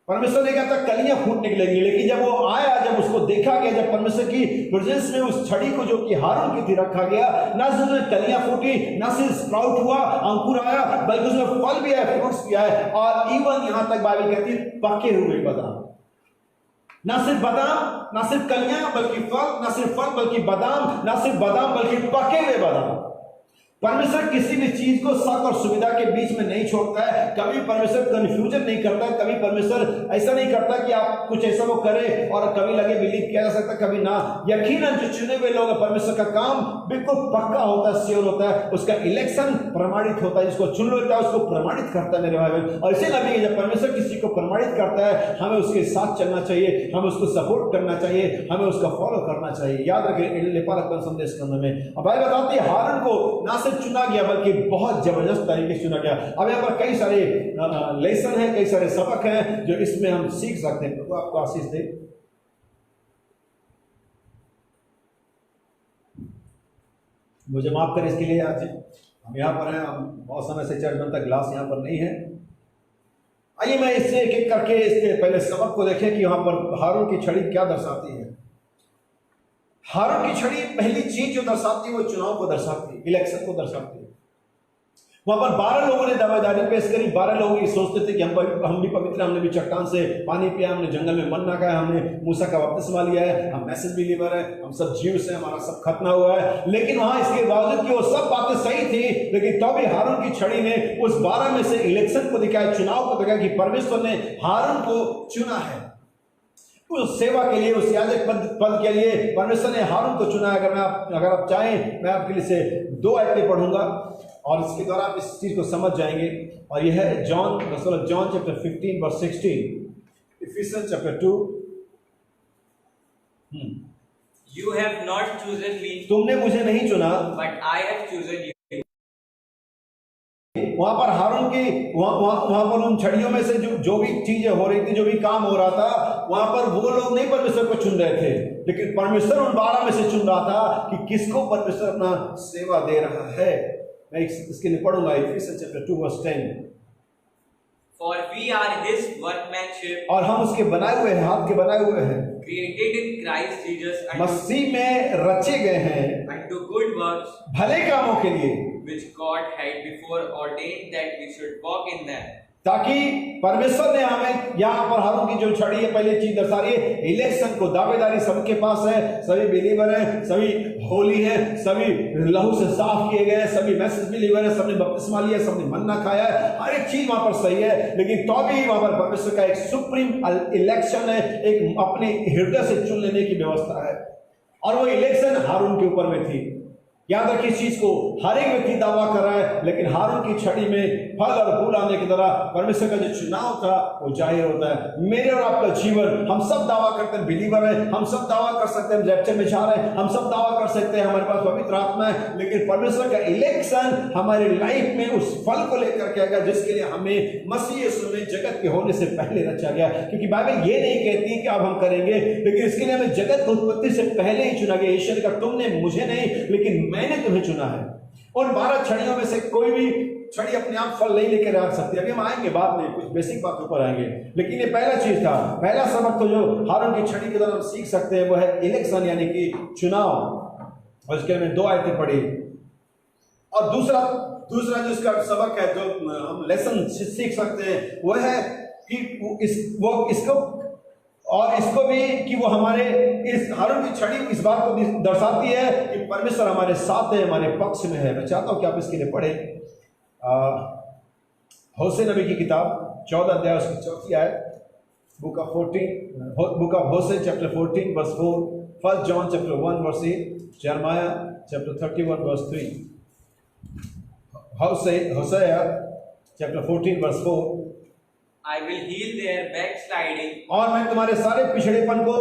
परमेश्वर ने कहा था कलियां फूट निकलेंगी, लेकिन जब वो आया, जब उसको देखा गया, जब परमेश्वर की प्रेजेंस में उस छड़ी को जो कि हारून की थी रखा गया, ना सिर्फ उसमें कलियां फूटी, ना सिर्फ स्प्राउट हुआ, अंकुर आया, बल्कि उसमें फल भी आया, फ्रूट्स भी आए, और इवन यहां तक बाइबल कहती है पके हुए बादाम। ना सिर्फ बादाम, ना सिर्फ कलियां बल्कि फल, ना सिर्फ फल बल्कि बादाम, ना सिर्फ बादाम बल्कि पके हुए बादाम। परमेश्वर किसी भी चीज को शक और सुविधा के बीच में नहीं छोड़ता है, कभी परमेश्वर कंफ्यूजन नहीं करता है, कभी परमेश्वर ऐसा नहीं करता कि आप कुछ ऐसा वो करें और कभी लगे बिलीव किया जा सकता कभी ना। यकीनन जो चुने हुए लोग हैं, परमेश्वर का काम बिल्कुल पक्का होता है, श्योर होता है, उसका इलेक्शन प्रमाणित होता है, जिसको चुन लेता है उसको प्रमाणित करता है मेरे भाई बहन। और इसे लगे जब परमेश्वर किसी को प्रमाणित करता है, हमें उसके साथ चलना चाहिए, हमें उसको सपोर्ट करना चाहिए, हमें उसका फॉलो करना चाहिए। याद रखें लेपालकपन संदेश करने में अब भाई बताती है हारून को ना चुना गया बल्कि बहुत जबरदस्त तरीके से चुना गया। अब यहाँ पर कई सारे लेसन हैं, कई सारे सबक हैं जो इसमें हम सीख सकते हैं। तो आपको आशीष दे। मुझे माफ करें इसके लिए, आज हम यहाँ पर हैं, हम बहुत समय से चर्च बनता ग्लास यहाँ पर नहीं है। आइए मैं इससे एक एक करके इसके पहले सबक को देखें कि यहाँ पर हारून की छड़ी क्या दर्शाती है। हारून की छड़ी पहली चीज जो दर्शाती है वो चुनाव को दर्शाती है, इलेक्शन को दर्शाती है। वहां पर 12 लोगों ने दावेदारी पेश करी। 12 लोग ये सोचते थे कि हम भी पवित्र, हमने भी चट्टान से पानी पिया, हमने जंगल में मन्ना खाया, हमने मूसा का बपतिस्मा लिया है, हम मैसेज बिलीवर है, हम सब जीव से, हमारा सब खतना हुआ है। लेकिन वहां इसके बावजूद कि वो सब बातें सही थी, लेकिन तो भी हारून की छड़ी ने उस 12 में से इलेक्शन को दिखाया, चुनाव को दिखाया कि परमेश्वर ने हारून को चुना है उस सेवा के लिए, उस याजक पद के लिए परमेश्वर ने हारून को चुना है। अगर आप चाहें मैं आपके लिए से 2 आयतें पढ़ूंगा और इसके द्वारा आप इस चीज को समझ जाएंगे। और यह है John chapter 15 verse 16, Ephesians chapter 2। You have not chosen me, तुमने मुझे नहीं चुना, but I have chosen you. वहां पर हारून की वहां पर उन छड़ियों में से जो भी चीजें हो रही थी, जो भी काम हो रहा था, वहां पर वो लोग नहीं परमेश्वर को चुन रहे थे, लेकिन परमेश्वर उन 12 में से चुन रहा था कि किसको परमेश्वर अपना सेवा दे रहा है। मैं इसके लिए पढ़ूंगा Ephesians chapter 2 verse 10। For we are his workmanship, और हम उसके बनाए हुए हैं, हाथ के बनाए हुए हैं, created in Christ Jesus मसीह में रचे गए हैं unto good works, भले कामों के लिए, which God had before ordained that we should walk in them. ताकि परमेश्वर ने हमें, यहाँ पर हारून की जो छड़ी है पहली चीज दर्शा रही है इलेक्शन को। दावेदारी सबके पास है, सभी बिलीवर हैं, सभी होली है, सभी लहू से साफ किए गए हैं, सभी मैसेज बिलीवर है, सबने बपतिस्मा लिया, सबने मन्ना खाया है, हर एक चीज वहां पर सही है। लेकिन तो भी वहां पर परमेश्वर का एक सुप्रीम इलेक्शन है, एक अपने हृदय से चुन लेने की व्यवस्था है, और वो इलेक्शन हारून के ऊपर में थी। याद रखिए इस चीज को, हर एक व्यक्ति दावा कर रहा है, लेकिन हारून की छड़ी में फल और फूल आने की तरह परमेश्वर का जो चुनाव था वो जाहिर होता है। मेरे और आपका जीवन, हम सब दावा करते हैं बिलीवर है, हम सब दावा कर सकते हैं रैप्चर में जा रहे हैं, हम सब दावा कर सकते हैं हमारे पास पवित्र आत्मा है, लेकिन परमेश्वर का इलेक्शन हमारे लाइफ में उस फल को लेकर के आएगा जिसके लिए हमें मसीह यीशु में जगत के होने से पहले रचा गया। क्योंकि बाइबल ये नहीं कहती कि अब हम करेंगे, लेकिन इसके लिए हमें जगत की उत्पत्ति से पहले ही चुना गया। ईश्वर का तुमने मुझे नहीं लेकिन मैंने तुम्हें चुना है। उन 12 छड़ियों में से कोई भी छड़ी अपने आप फल नहीं लेकर आ सकती। अभी हम आएंगे बाद में, कुछ बेसिक बातों पर आएंगे, लेकिन ये पहला चीज था, पहला सबक तो जो हारून की छड़ी के द्वारा हम सीख सकते हैं वो है इलेक्शन यानी कि चुनाव। और इसके में 2 आयतें पढ़ी। और दूसरा जो इसका सबक है, जो हम लेसन सीख सकते हैं वो है कि इसको और इसको भी कि वो हमारे इस हारून की छड़ी इस बात को दर्शाती है कि परमेश्वर हमारे साथ है, हमारे पक्ष में है। मैं चाहता हूं कि आप इसके लिए पढ़ें होशे नबी की किताब 14 अध्याय उसकी 4 आयत, book of Hosea chapter 14 verse 4, 1 John chapter 1 verse 8, Jeremiah chapter 31 verse 3, Hosea chapter 14 verse 4। I will heal their backsliding. और मैं तुम्हारे सारे पिछड़ेपन को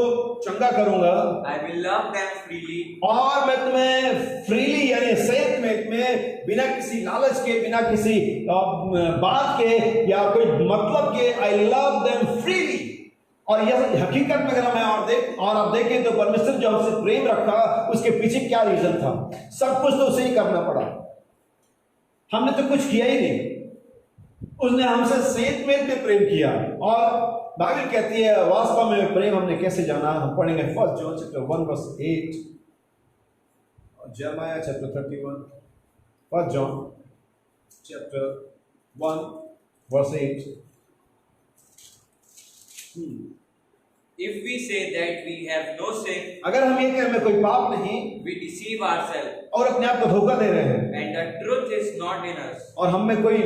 चंगा करूंगा। I will love them freely. और मैं तुम्हें फ्रीली यानी सहित में बिना किसी लालच के, बिना किसी बात के या कोई मतलब के, आई लव देम फ्रीली। और यह हकीकत में अगर हमें और आप देखें तो परमेश्वर जो हमसे प्रेम रखा उसके पीछे क्या रीजन था? सब कुछ तो उसे ही करना पड़ा, हमने तो कुछ किया ही नहीं। उसने हमसे सेत में प्रेम किया। और बाइबल कहती है वास्तव में प्रेम हमने कैसे जाना, हम पढ़ेंगे 1 जॉन चैप्टर 1 वर्स 8 और Jeremiah chapter 31। 1 John chapter 1 verse 8। If we say that we have no sin, अगर हम ये कहें हमें कोई पाप नहीं, we deceive ourselves, और अपने आप को धोखा दे रहे हैं, and the truth is not in us. और हम में कोई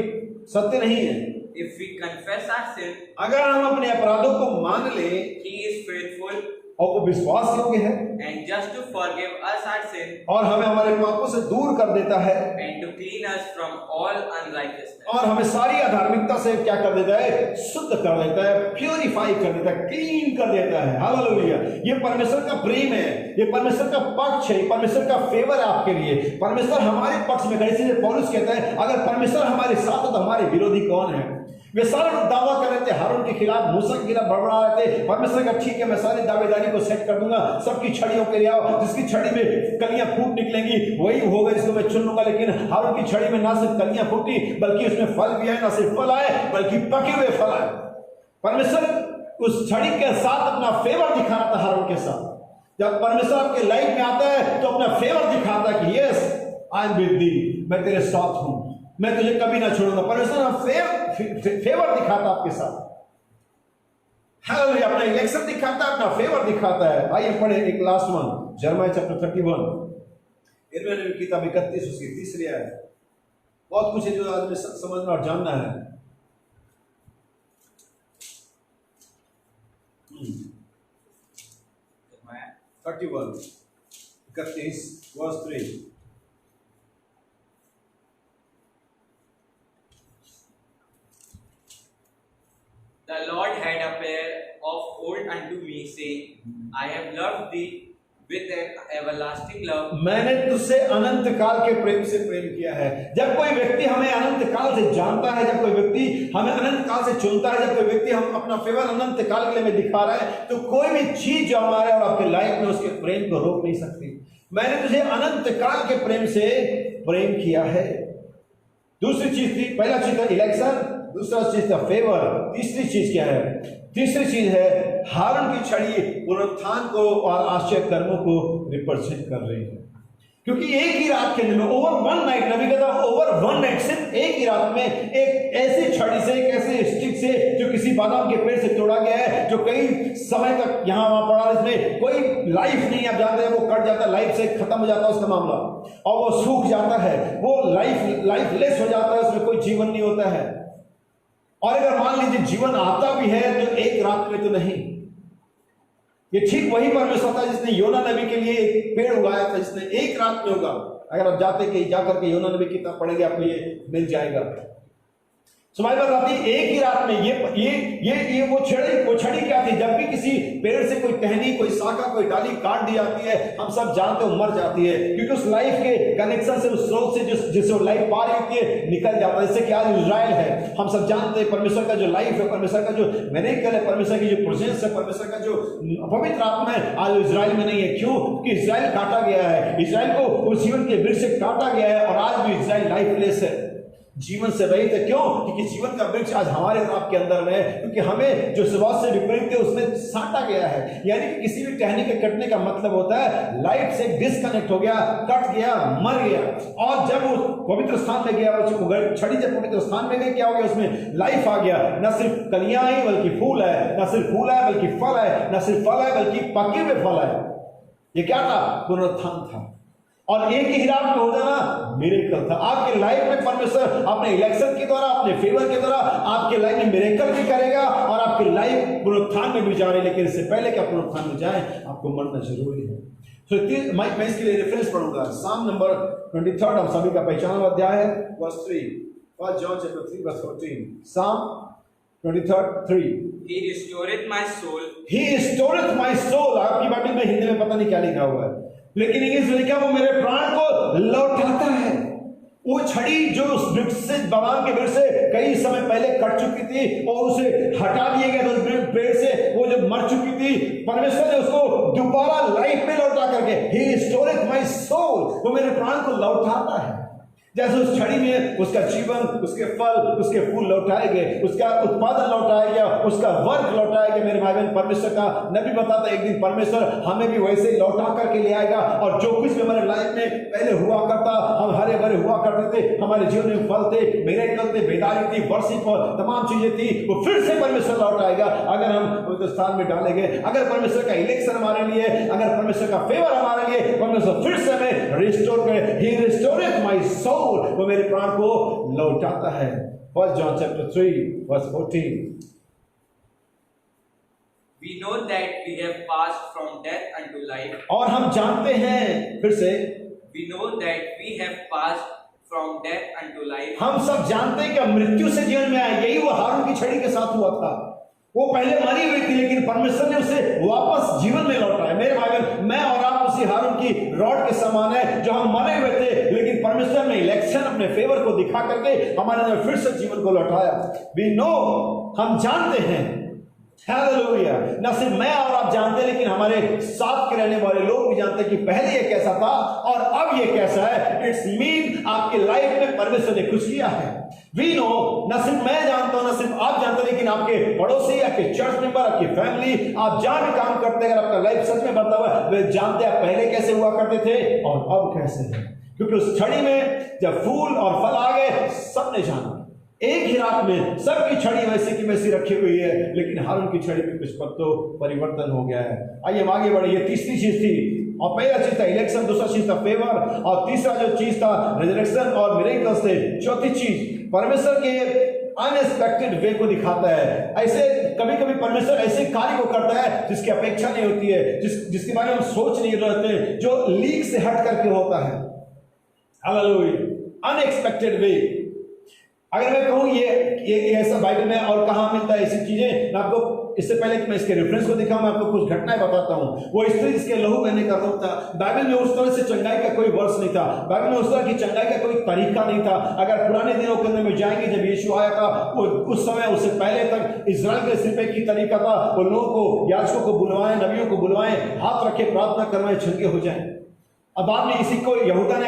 सत्य नहीं है। If we confess our sin, अगर हम अपने अपराधों को मान ले, He is faithful और वो विश्वास योग्य है and just to forgive us our sin और हमें हमारे पापों से दूर कर देता है and to clean us from all unrighteousness. और हमें सारी अधार्मिकता से क्या कर देता है? शुद्ध कर देता है, प्यूरिफाई कर देता है, क्लीन कर देता है। हालेलुया! ये परमेश्वर का प्रेम है, ये परमेश्वर का पक्ष है, ये परमेश्वर का फेवर है आपके लिए। परमेश्वर हमारे पक्ष में है। इसीलिए पौलुस कहता है अगर परमेश्वर हमारे साथ है तो हमारे विरोधी कौन है? वे सारे लोग दावा कर रहे थे हारून के खिलाफ, मूसा के खिलाफ बड़बड़ा रहे थे। परमेश्वर का ठीक है मैं सारी दावेदारी को सेट कर दूंगा, सबकी छड़ियों के लिए आओ, जिसकी छड़ी में कलियां फूट निकलेंगी वही होगा जिसको मैं चुन लूंगा। लेकिन हारून की छड़ी में ना सिर्फ कलियां फूटी बल्कि उसमें फल भी आए, ना सिर्फ फल आए बल्कि पके हुए फल आए। परमेश्वर उस छड़ी के साथ अपना फेवर दिखाना था हारून के साथ। जब परमेश्वर आपके लाइफ में आता है तो अपना फेवर दिखाता है कि yes I am with the, मैं तेरे साथ हूं, मैं तुझे कभी ना छोड़ूंगा। परमेश्वर फेवर दिखाता आपके साथ। हालेलुया! अपना इलेक्शन दिखाता है, अपना फेवर दिखाता है। आइए पढ़े एक लास्ट वन, जरमाया चैप्टर 31, इरमिया नबी की किताब 31 उसकी 3 आयत। बहुत कुछ है जो आज में समझना और जानना है। Jeremiah 31 31 verse 3। The Lord had appeared of old unto me, saying, I have loved thee with an everlasting love. मैंने तुझसे अनंत काल के प्रेम से प्रेम किया है। जब कोई व्यक्ति हमें अनंत काल से जानता है, जब कोई व्यक्ति हमें अनंत काल से चुनता है, जब कोई व्यक्ति हम अपना फेवर अनंत काल के लिए हमें दिखा रहा है, तो कोई भी चीज जो हमारे और आपके लाइफ में उसके प्रेम को रोक नहीं सकती। मैंने तुझे अनंत काल के प्रेम से प्रेम किया है। दूसरी चीज थी, पहला चीज था इलेक्शन, दूसरा चीज था फेवर, तीसरी चीज क्या है? तीसरी चीज है हारून की छड़ी पुनरुत्थान को और आश्चर्य कर्मों को रिप्रेजेंट कर रही है। क्योंकि एक ही रात के अंदर ओवर वन नाइट, नबी कहता ओवर वन नाइट, सिर्फ एक ही रात में एक ऐसी छड़ी से, एक ऐसे स्टिक से जो किसी बादाम के पेड़ से तोड़ा गया है, जो कई समय तक यहाँ वहां पड़ा, इसमें कोई लाइफ नहीं, आप जानते हैं वो कट जाता है, लाइफ से खत्म हो जाता है उसका मामला, और वो सूख जाता है, वो लाइफ लेस हो जाता है, उसमें कोई जीवन नहीं होता है। और अगर मान लीजिए जीवन आता भी है तो एक रात में तो नहीं। ये ठीक वही परमेश्वर था जिसने योना नबी के लिए एक पेड़ उगाया था, जिसने एक रात में उगा। अगर आप जाकर के योना नबी की किताब पढ़ेंगे आपको ये मिल जाएगा। सुनाई बात आती है एक ही रात में ये वो छड़ी क्या थी? जब भी किसी पेड़ से कोई टहनी, कोई शाखा, कोई डाली काट दी जाती है, हम सब जानते हो मर जाती है, क्योंकि उस लाइफ के कनेक्शन से, उस स्रोत से जिससे वो लाइफ पार होती है निकल जाता है। जैसे कि आज इजराइल है, हम सब जानते हैं परमेश्वर का जो लाइफ है, परमेश्वर का जो मिरेकल है, परमेश्वर की जो प्रेजेंस है, परमेश्वर का जो पवित्र आत्मा है, आज इजराइल में नहीं है। क्यों? क्योंकि इजराइल काटा गया है, इजराइल को उस जीवन के वृक्ष से काटा गया है, और आज भी इजराइल लाइफलेस है। जीवन से रहित है। क्यों? क्योंकि जीवन का वृक्ष आज हमारे और आपके अंदर में है, क्योंकि हमें जो स्वभाव से विपरीत थे उसमें साटा गया है। यानी कि किसी भी टहनी के कटने का मतलब होता है लाइफ से डिस्कनेक्ट हो गया, कट गया, मर गया। और जब वो पवित्र स्थान में गया, छड़ी जब पवित्र स्थान में गई, क्या हो गया? उसमें लाइफ आ गया। न सिर्फ कलियां आई बल्कि फूल है, न सिर्फ फूल है बल्कि फल है, न सिर्फ फल है बल्कि पके हुए फल है। ये क्या था? पुनरुत्थान था। और एक ही रात में हो जाना मिरेकल था। आपके लाइफ में परमेश्वर अपने इलेक्शन के द्वारा, अपने फेवर के द्वारा आपके लाइफ में मिरेकल भी करेगा और आपकी लाइफ पुनरुत्थान में भी जा रही। लेकिन इससे पहले कि पुनरुत्थान में जाए आपको मरना जरूरी है। तो मैं इसके लिए रेफरेंस पढ़ूंगा। साम नंबर 23 हम सभी का पहचाना अध्याय है, वर्स 3, 1 John chapter 3 verse 14। साम 23:3। He restoreth my soul. He restoreth my soul। आपकी बाइबल में हिंदी में पता नहीं क्या लिखा हुआ है, लेकिन इंग्लिश में लिखा, वो मेरे प्राण को लौटाता है। वो छड़ी जो उस वृक्ष से, बगान के वृक्ष से कई समय पहले कट चुकी थी और उसे हटा दिया गया था, उस पेड़ से वो जब मर चुकी थी, परमेश्वर ने उसको दोबारा लाइफ में लौटा करके, He restored my soul, वो मेरे प्राण को लौटाता है। जैसे उस छड़ी में उसका जीवन, उसके फल, उसके फूल लौटाए गए, उसका उत्पादन लौटाया गया, उसका वर्क लौटाया गया। मेरे भाई बहन, परमेश्वर का नबी बताता है एक दिन परमेश्वर हमें भी वैसे ही लौटा करके ले आएगा और जो कुछ भी हमारे लाइफ में पहले हुआ करता, हम हरे भरे हुआ करते थे, हमारे जीवन में फल थे, मिरेकल थे, बेदारी थी, वर्शिप और तमाम चीजें थी, वो फिर से परमेश्वर लौटाएगा अगर हम उस स्थान में डालेंगे। अगर परमेश्वर का इलेक्शन हमारे लिए, अगर परमेश्वर का फेवर हमारे लिए, परमेश्वर फिर से हमें रिस्टोर करे। He restored my soul, वो मेरे प्राण को लौटाता है। 1 John chapter 3 verse 14। We know that we have passed from death unto life. और हम जानते हैं, फिर से, We know that we have passed from death unto life. हम सब जानते हैं कि मृत्यु से जीवन में आए। यही वो हारून की छड़ी के साथ हुआ था। वो पहले मरी हुई थी, लेकिन परमेश्वर ने उसे वापस जीवन में लौटाया। मेरे भाई बहन, मैं और आप उसी हारून की रॉड के समान है, जो हम मरे हुए थे, लेकिन परमेश्वर ने इलेक्शन, अपने फेवर को दिखा करके हमारे अंदर फिर से जीवन को लौटाया। वी नो, हम जानते हैं, हालेलुया। न सिर्फ मैं और आप जानते हैं, लेकिन हमारे साथ के रहने वाले लोग भी जानते हैं कि पहले ये कैसा था और अब ये कैसा है। इट्स मीन आपकी लाइफ में परमेश्वर ने कुछ किया है। वी नो, न सिर्फ मैं जानता हूं, न सिर्फ आप जानते हैं, लेकिन आपके पड़ोसी, आपके चर्च मेंबर, आपकी फैमिली, आप जहां भी काम करते हैं, अगर आपका लाइफ सच में बदला हुआ है, वे जानते हैं आप पहले कैसे हुआ करते थे और अब कैसे हैं। क्योंकि उस छड़ी में जब फूल और फल आ गए, सबने जाना। एक ही रात में सबकी छड़ी वैसी की वैसी रखी हुई है, लेकिन हारून की छड़ी में कुछ पत्तों परिवर्तन हो गया है। आइए हम आगे बढ़े। ये तीसरी चीज थी, और पहला चीज था इलेक्शन, दूसरा चीज था फेवर, और तीसरा जो चीज था रिजरेक्शन और मिरेकल्स थे। चौथी चीज परमेश्वर के अनएक्सपेक्टेड वे को दिखाता है। ऐसे कभी कभी परमेश्वर ऐसे कार्य को करता है जिसकी अपेक्षा नहीं होती है, जिसके बारे में हम सोच नहीं रहते, जो लीक से हट करके होता है। हालेलुया, अनएक्सपेक्टेड वे। अगर मैं कहूं ये ऐसा बाइबल में और कहां मिलता है ऐसी चीजें, मैं आपको इससे पहले कि मैं इसके रेफरेंस को दिखाऊं, मैं आपको कुछ घटनाएं बताता हूं। वो स्त्री जिसके लहू बहने का रोग था, बाइबल में उस तरह से चंगाई का कोई वर्ष नहीं था, बाइबल में उस तरह की चंगाई का कोई तरीका नहीं था। अगर पुराने दिनों के अंदर में जाएंगे, जब यीशु आया था, वो उस समय, उससे पहले तक इजराइल के सिर्फ एक ही तरीका था, वो लोगों को, याजकों को बुलवाएं, नबियों को बुलवाएं, हाथ रखे प्रार्थना करवाएं, चंगे हो जाएं। अब बाद में इसी को यहूदा ने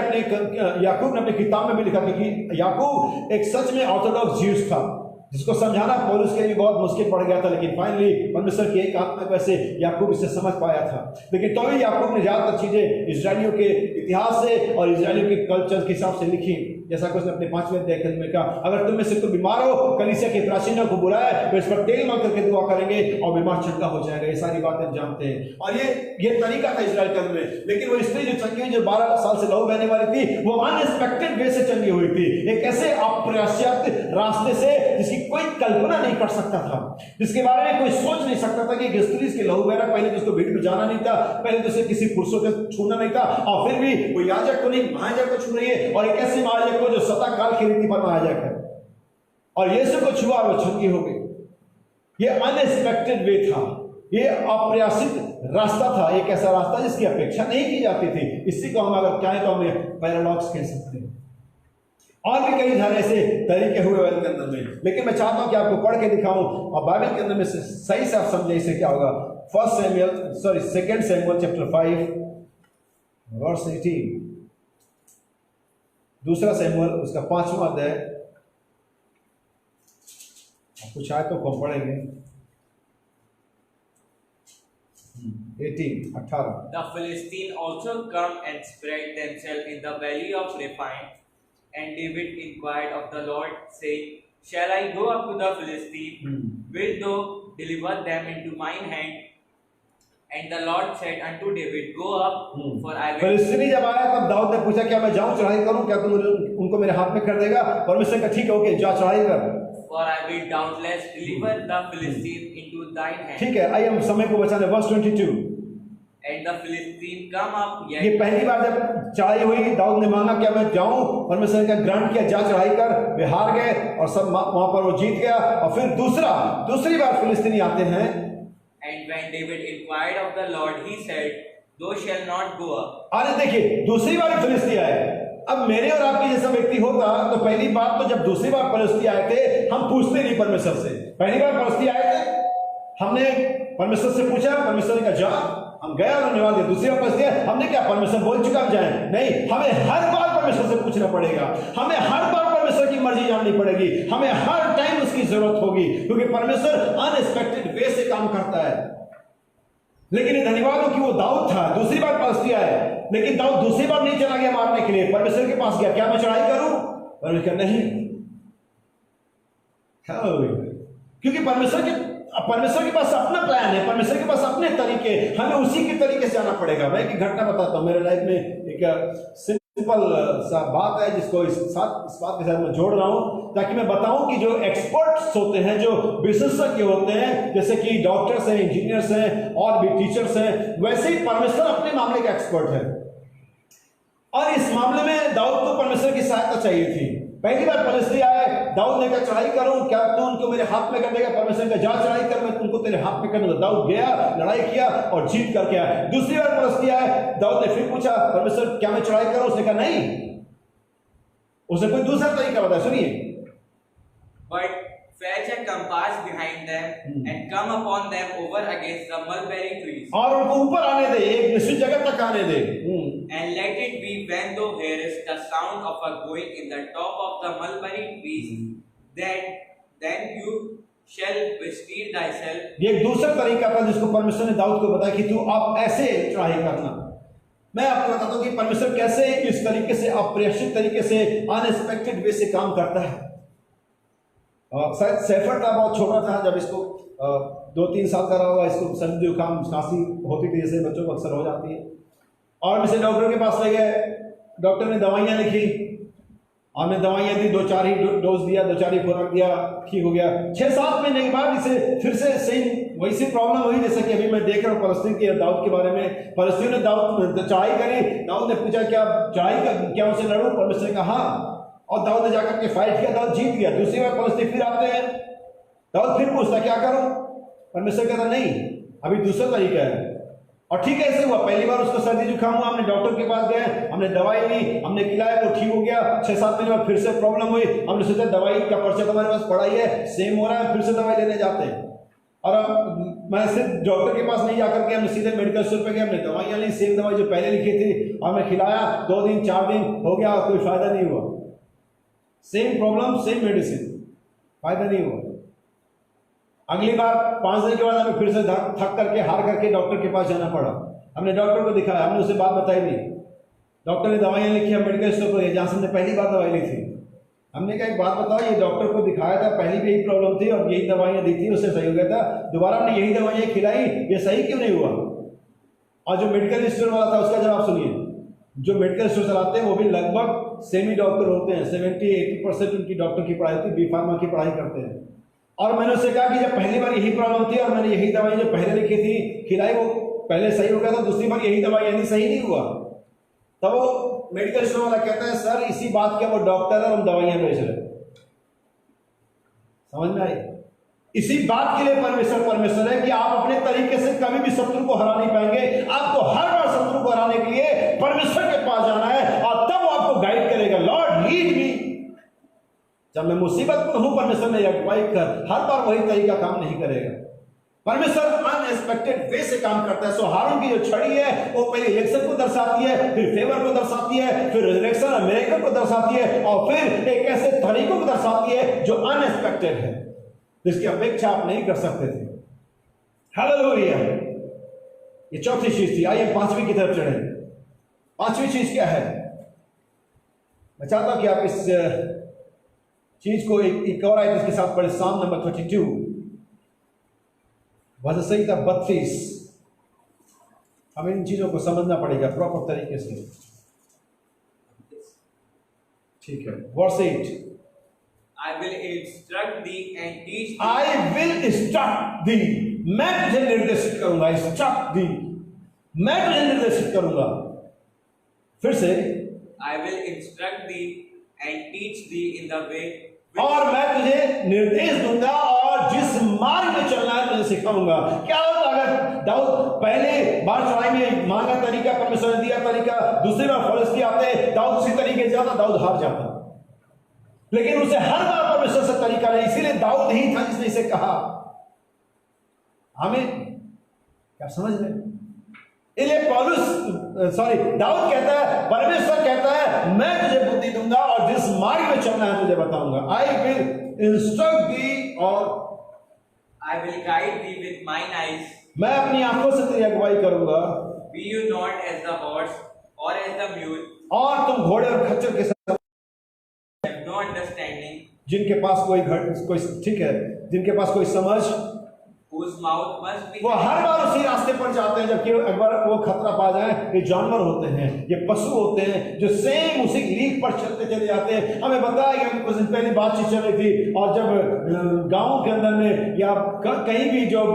याकूब ने अपनी किताब में भी लिखा, क्योंकि याकूब एक सच में ऑर्थोडॉक्स ज्यूस था, जिसको समझाना पौलुस के लिए बहुत मुश्किल पड़ गया था, लेकिन फाइनली परमेश्वर की एक आत्मा को ऐसे याकूब इसे समझ पाया था। लेकिन तो भी याकूब ने ज्यादातर चीजें इजरायलियों के इतिहास से और इजरायलियों के कल्चर के हिसाब से लिखी। जैसा कि उसने अपने 5वें अध्याय में कहा, अगर तुम में से कोई बीमार हो, कलीसिया के प्राचीनों को बुलाए, तो इस पर तेल मल करके दुआ करेंगे और बीमार चंगा हो जाएगा। ये सारी बातें हम जानते हैं, और ये तरीका था इजराइल के में। लेकिन वो स्त्री जो चंगी हुई, जो 12 साल से लहू बहने वाली थी, वो अनएक्सपेक्टेड वे से चंगी हुई थी, एक ऐसे अप्रत्याशित रास्ते से जिसकी कोई कल्पना नहीं कर सकता था, जिसके बारे में कोई सोच नहीं सकता था कि एक स्त्री इसके लहू बहना, पहले तो उसको भीड़ में जाना नहीं था, पहले तो उसे किसी पुरुषों को छूना नहीं था, और फिर भी वो याजक को नहीं, महायाजक को छू रही है, और एक ऐसे महायाजक को जो सदा काल की रीति पर महायाजक है, और यीशु को छुआ और वो चंगी हो गई। ये अनएक्सपेक्टेड वे था, ये अप्रत्याशित रास्ता था, एक ऐसा रास्ता जिसकी अपेक्षा नहीं की जाती थी। इसी को हम अगर चाहें तो हमें पैराडॉक्स कह सकते हैं। और भी कई सारे ऐसे तरीके हुए बाइबल के अंदर में, लेकिन मैं चाहता हूं कि आपको पढ़ के दिखाऊं और बाइबल के अंदर में सही से आप समझे इसे क्या होगा। 2 सैमुअल चैप्टर 5 वर्स 18, दूसरा सैमुअल उसका 5वां अध्याय कुछ आए तो कम पढ़ेंगे। 18। The Philistines also come and spread themselves in the valley of Rephaim. And David inquired of the Lord, saying, Shall I go up to the Philistines? Wilt thou deliver them into mine hand? And the Lord said unto David, Go up, for I will. फिलिस्तीनी जब आया तब दाऊद ने पूछा, क्या मैं जाऊं चढ़ाई करूं, क्या तुम उनको मेरे हाथ में कर देगा? परमेश्वर का ठीक है, ओके, जा चढ़ाई कर। For I will doubtless deliver the Philistines into thine hand. ठीक है, आइए हम समय को बचाने। Verse 22। And the Philistines come up yet. ये पहली बार जब चढ़ाई हुई, दाऊद ने मांगा क्या मैं जाऊं, परमेश्वर का ग्रांट किया, जा चढ़ाई कर। वे हार गए और सब वहां पर वो जीत गया। और फिर दूसरी बार फिलिस्तीनी आते हैं। And when David inquired of the Lord, he said, Thou shalt not go up. अरे देखिए, दूसरी बार फिलिस्ती आए। अब मेरे और आपके जैसा व्यक्ति होता तो पहली बात तो जब दूसरी बार फिलिस्ती आए थे, हम पूछते नहीं परमेश्वर से। पहली बार फिलिस्ती आए थे, हमने परमेश्वर से पूछा, परमेश्वर ने कहा जा, हम गए और धन्यवाद दिया। दूसरी बार फिलिस्ती आए, हमने क्या परमेश्वर बोल चुका, हम जाए? नहीं, हमें हर बार परमेश्वर से पूछना पड़ेगा। हमें हर बार परमेश्वर की मर्जी जाननी पड़ेगी। हमें हर टाइम उसकी जरूरत होगी, क्योंकि परमेश्वर अनएक्सपेक्टेड वे से काम करता है। लेकिन ये धन्यवाद हो कि वो दाऊद था, दूसरी बार फिलिस्ती आए, लेकिन दाऊद दूसरी बार नहीं चला गया मारने के लिए, परमेश्वर के पास गया, क्या मैं चढ़ाई करूं? परमेश्वर नहीं, क्योंकि परमेश्वर के पास अपना प्लान है, परमेश्वर के पास अपने तरीके, हमें उसी के तरीके से जाना पड़ेगा। मैं एक घटना बताता हूं, मेरे लाइफ में एक सिंपल सा बात है जिसको इस बात के साथ मैं जोड़ रहा हूं, ताकि मैं बताऊं कि जो एक्सपर्ट्स होते हैं, जो विशेषज्ञ होते हैं, जैसे कि डॉक्टर्स हैं, इंजीनियर्स हैं और भी टीचर्स हैं, वैसे ही परमेश्वर अपने मामले का एक्सपर्ट है। और इस मामले में दाऊद को परमेश्वर की सहायता चाहिए थी। पहली बार फिलिस्ती आए, दाऊद ने कहा चढ़ाई करूं, क्या तू उनको मेरे हाथ में कर देगा? परमेश्वर ने कहा जा चढ़ाई कर, मैं तुमको तेरे हाथ में कर दूंगा। दाऊद गया, लड़ाई किया और जीत करके आया। दूसरी बार फिलिस्ती आए, दाऊद ने फिर पूछा, परमेश्वर क्या मैं चढ़ाई करूं? उसने कहा नहीं, उसने कोई दूसरा तरीका बताया, सुनिए। But fetch a compass behind them and come upon them over against the mulberry trees. और उनको ऊपर आने दे, एक निश्चित जगह तक आने दे। And let it be when thou hearest the sound of a going in the top of the mulberry trees, then you shall bestir thyself. ये एक दूसरा तरीका था जिसको परमेश्वर ने दाऊद को बताया कि तू आप ऐसे चढ़ाई करना। मैं आपको बताता हूं कि परमेश्वर कैसे इस तरीके से, अप्रत्याशित तरीके से, अनएक्सपेक्टेड वे से काम करता है। शायद सैफर था, बहुत छोटा था जब इसको 2-3 साल का रहा होगा, इसको सर्दी जुकाम खांसी होती थी, जैसे बच्चों को अक्सर हो जाती है। और हम इसे डॉक्टर के पास ले गए, डॉक्टर ने दवाइयाँ लिखी, हमने दवाइयाँ दी, 2-4 ही डोज दिया, 2-4 ही खुराक दिया, ठीक हो गया। 6-7 महीने के बाद इसे फिर से सेम वैसी प्रॉब्लम हुई जैसे कि अभी मैं देख रहा हूँ फलस्तीन के दाऊद के बारे में। फलस्तीन ने दाऊद चढ़ाई करी, दाऊद ने पूछा क्या चढ़ाई क्या उनसे लड़ूं? परमेश्वर ने कहा हाँ, और दाऊद ने जाकर के फाइट किया, दाऊद जीत गया। दूसरी बार फलस्तीन फिर आते हैं, दाऊद फिर पूछता क्या करूं? परमेश्वर कहता नहीं, अभी दूसरा तरीका है। और ठीक है, ऐसे हुआ। पहली बार उसको सर्दी जुकाम हुआ, हमने डॉक्टर के पास गए, हमने दवाई ली, हमने खिलाया, वो ठीक हो गया। 6-7 महीने बाद फिर से प्रॉब्लम हुई, हमने सोचा दवाई का पर्चा तुम्हारे पास पड़ा ही है, सेम हो रहा है, फिर से दवाई लेने जाते हैं। और मैं सिर्फ डॉक्टर के पास नहीं जाकर के हमने सीधे मेडिकल स्टोर पे गए, हमने दवाइयाँ ली, सेम दवाई जो पहले लिखी थी, और मैं खिलाया, 2 दिन 4 दिन हो गया, कोई फायदा नहीं हुआ। सेम प्रॉब्लम, सेम मेडिसिन, फायदा नहीं हुआ। अगली बार 5 दिन के बाद हमें फिर से थक करके, हार करके डॉक्टर के पास जाना पड़ा। हमने डॉक्टर को दिखाया, हमने उसे बात बताई दी, डॉक्टर ने दवाइयाँ लिखी, हम मेडिकल स्टोर पर गए जहाँ से हमने पहली बार दवाई ली थी। हमने कहा एक बात बताओ, ये डॉक्टर को दिखाया था, पहली भी यही प्रॉब्लम थी और यही दवाइयाँ दी थी, उससे सही हो गया था, दोबारा हमने यही दवाइयाँ खिलाई, ये सही क्यों नहीं हुआ? और जो मेडिकल स्टोर वाला था उसका जवाब सुनिए। जो मेडिकल स्टोर चलाते हैं वो भी लगभग सेमी डॉक्टर होते हैं, 70-80% उनकी डॉक्टर की पढ़ाई होती है, B.Pharma की पढ़ाई करते हैं। और मैंने उससे कहा कि जब पहली बार यही प्रॉब्लम थी और मैंने यही दवाई जो पहले लिखी थी खिलाई, वो पहले सही हो गया था, दूसरी बार यही दवाई यानी सही नहीं हुआ। तब वो मेडिकल स्टोर वाला कहता है सर इसी बात के वो डॉक्टर है, हम दवाइयां बेच रहे। समझ में आई? इसी बात के लिए परमेश्वर है कि आप अपने तरीके से कभी भी शत्रु को हरा नहीं पाएंगे। आपको हर बार शत्रु को हराने के लिए परमेश्वर के पास जाना है और तब वो आपको गाइड करेगा। Lord lead me. जब मैं मुसीबत में हूं, परमेश्वर ने अगुवाई कर, हर बार वही तरीका काम नहीं करेगा। परमेश्वर अनएक्सपेक्टेड वे से काम करता है। सो हारून की जो छड़ी है वो पहले इलेक्शन को दर्शाती है, फिर फेवर को दर्शाती है, फिर रिजरेक्शन और मिरेकल को दर्शाती है, और फिर एक ऐसे तरीकों को दर्शाती है जो अनएक्सपेक्टेड है। जिसकी अपेक्षा आप नहीं कर सकते थे। हालेलुया। ये चौथी चीज थी। आइए पांचवी की तरफ चढ़े। पांचवी चीज क्या है? मैं चाहता हूं कि आप इस चीज को एक और आयत इसके साथ पढ़े। साम नंबर 32 वजह सही था 32। हमें इन चीजों को समझना पड़ेगा प्रॉपर तरीके से। ठीक है, verse 8। I will instruct thee and teach thee. I will instruct thee, मैं तुझे निर्देशित करूंगा। instruct thee, मैं तुझे निर्देशित करूंगा। फिर से, I will instruct thee and teach thee in the way. और मैं तुझे निर्देश दूंगा और जिस मार्ग में चलना है तुझे सिखाऊंगा। क्या होता अगर दाऊद पहले बार चढ़ाई में मांगा तरीका, परमेश्वर ने दिया तरीका, दूसरी बार फलिस्ती आते, दाऊद उसी तरीके से जाता, दाऊद हार जाता। लेकिन उसे हर बार परमेश्वर से तरीका नहीं, इसीलिए दाऊद ही था जिसने इसे कहा। हमें क्या समझ रहे? इसलिए दाऊद कहता है, परमेश्वर कहता है मैं तुझे बुद्धि दूंगा और जिस मार्ग में चलना है तुझे बताऊंगा। आई विल इंस्ट्रक्ट दी और I will guide thee with mine eyes. मैं अपनी आंखों से तेरी अगुवाई करूंगा। Be you not as the horse or as the mule, और तुम घोड़े और खच्चर के साथ have no understanding, जिनके पास कोई ठीक है, जिनके पास कोई समझ, whose mouth must be. वो हर बार उसी रास्ते पर जाते हैं जबकि एक बार वो खतरा पा जाए। ये जानवर होते हैं, ये पशु होते हैं जो सेम उसी लीक पर चलते चले जाते हैं। हमें बताया गया कुछ दिन पहले बातचीत चल रही थी, और जब गांव के अंदर में या कहीं भी जब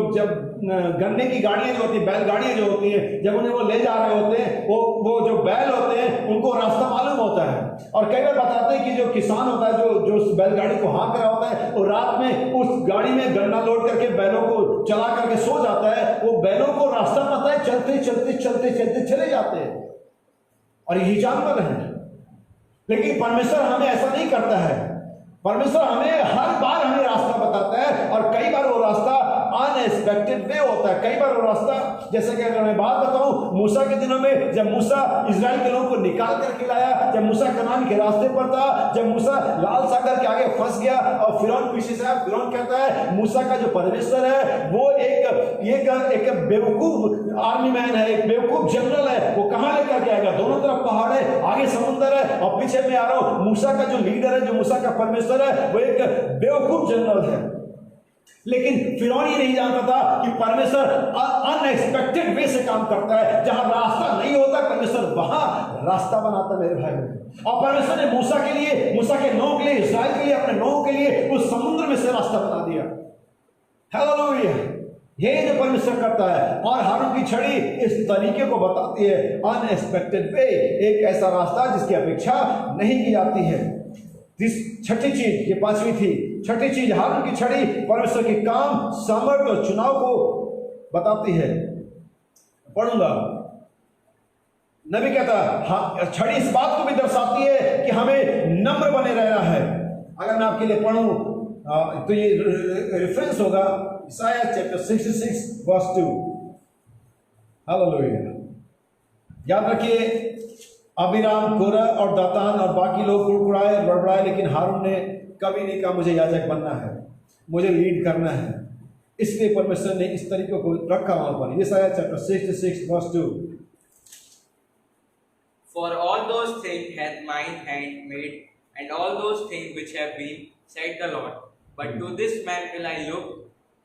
गन्ने की गाड़ियां जो होती हैं, बैलगाड़ियां जो होती हैं, जब उन्हें वो ले जा रहे होते हैं, वो जो बैल होते हैं उनको रास्ता मालूम होता है। और कई बार बताते हैं कि जो किसान होता है जो उस बैलगाड़ी को हाँक रहा होता है, वो रात में उस गाड़ी में गन्ना लोड करके बैलों को चला करके सो जाता है। वो बैलों को रास्ता पता है, चलते चलते चलते चलते चले जाते हैं। और यही जानवर है। लेकिन परमेश्वर हमें ऐसा नहीं करता है। परमेश्वर हमें हर बार हमें रास्ता बताता है, और कई बार वो रास्ता अनएक्सपेक्टेड वे होता है। कई बार वो रास्ता, जैसे कि अगर मैं बात बताऊं, मूसा के दिनों में जब मूसा इजराइल के लोगों को निकाल करके लाया, जब मूसा कनान के रास्ते पर था, जब मूसा लाल सागर के आगे फंस गया और फिरौन पीछे से आया, फिरौन कहता है मूसा का जो परमेश्वर है वो एक बेवकूफ आर्मी मैन है, एक बेवकूफ जनरल है। वो कहां लेकर के आएगा? दोनों तरफ पहाड़ है, आगे समुद्र है, और पीछे में आ रहा हूं। मूसा का जो लीडर है, जो मूसा का परमेश्वर है, वो एक बेवकूफ जनरल है। लेकिन फिरौन ये नहीं जानता था कि परमेश्वर अनएक्सपेक्टेड वे से काम करता है। जहां रास्ता नहीं होता, परमेश्वर वहां रास्ता बनाता। मेरे भाई, और परमेश्वर ने मूसा के लिए, मूसा के लोगों के लिए, इस्राएल के लिए, अपने लोगों के लिए उस समुद्र में से रास्ता बना दिया। हालेलुया। ये जो परमेश्वर करता है, और हारून की छड़ी इस तरीके को बताती है, अनएक्सपेक्टेड वे, एक ऐसा रास्ता जिसकी अपेक्षा नहीं की जाती है। छठी चीज, ये पांचवी थी। छठी चीज, हारून की छड़ी परमेश्वर के काम, सामर्थ्य और चुनाव को बताती है। पढ़ूंगा। नबी कहता है छड़ी इस बात को भी दर्शाती है कि हमें नम्र बने रहना है। अगर मैं आपके लिए पढ़ूं तो ये रेफरेंस होगा इसाया चैप्टर 66 वर्स 2। हालेलुया। याद रखिए, अबीराम, कोरह और दातान और बाकी लोग कुड़कुड़ाए, बड़बड़ाए, लेकिन हारून ने कभी नहीं कहा मुझे याजक बनना है, मुझे लीड करना है। इसलिए परमेश्वर ने इस तरीके को रखा वहां पर। Isaiah chapter 66 verse 2। For all those things hath mine hand made, and all those things which have been, said the Lord. But to this man will I look,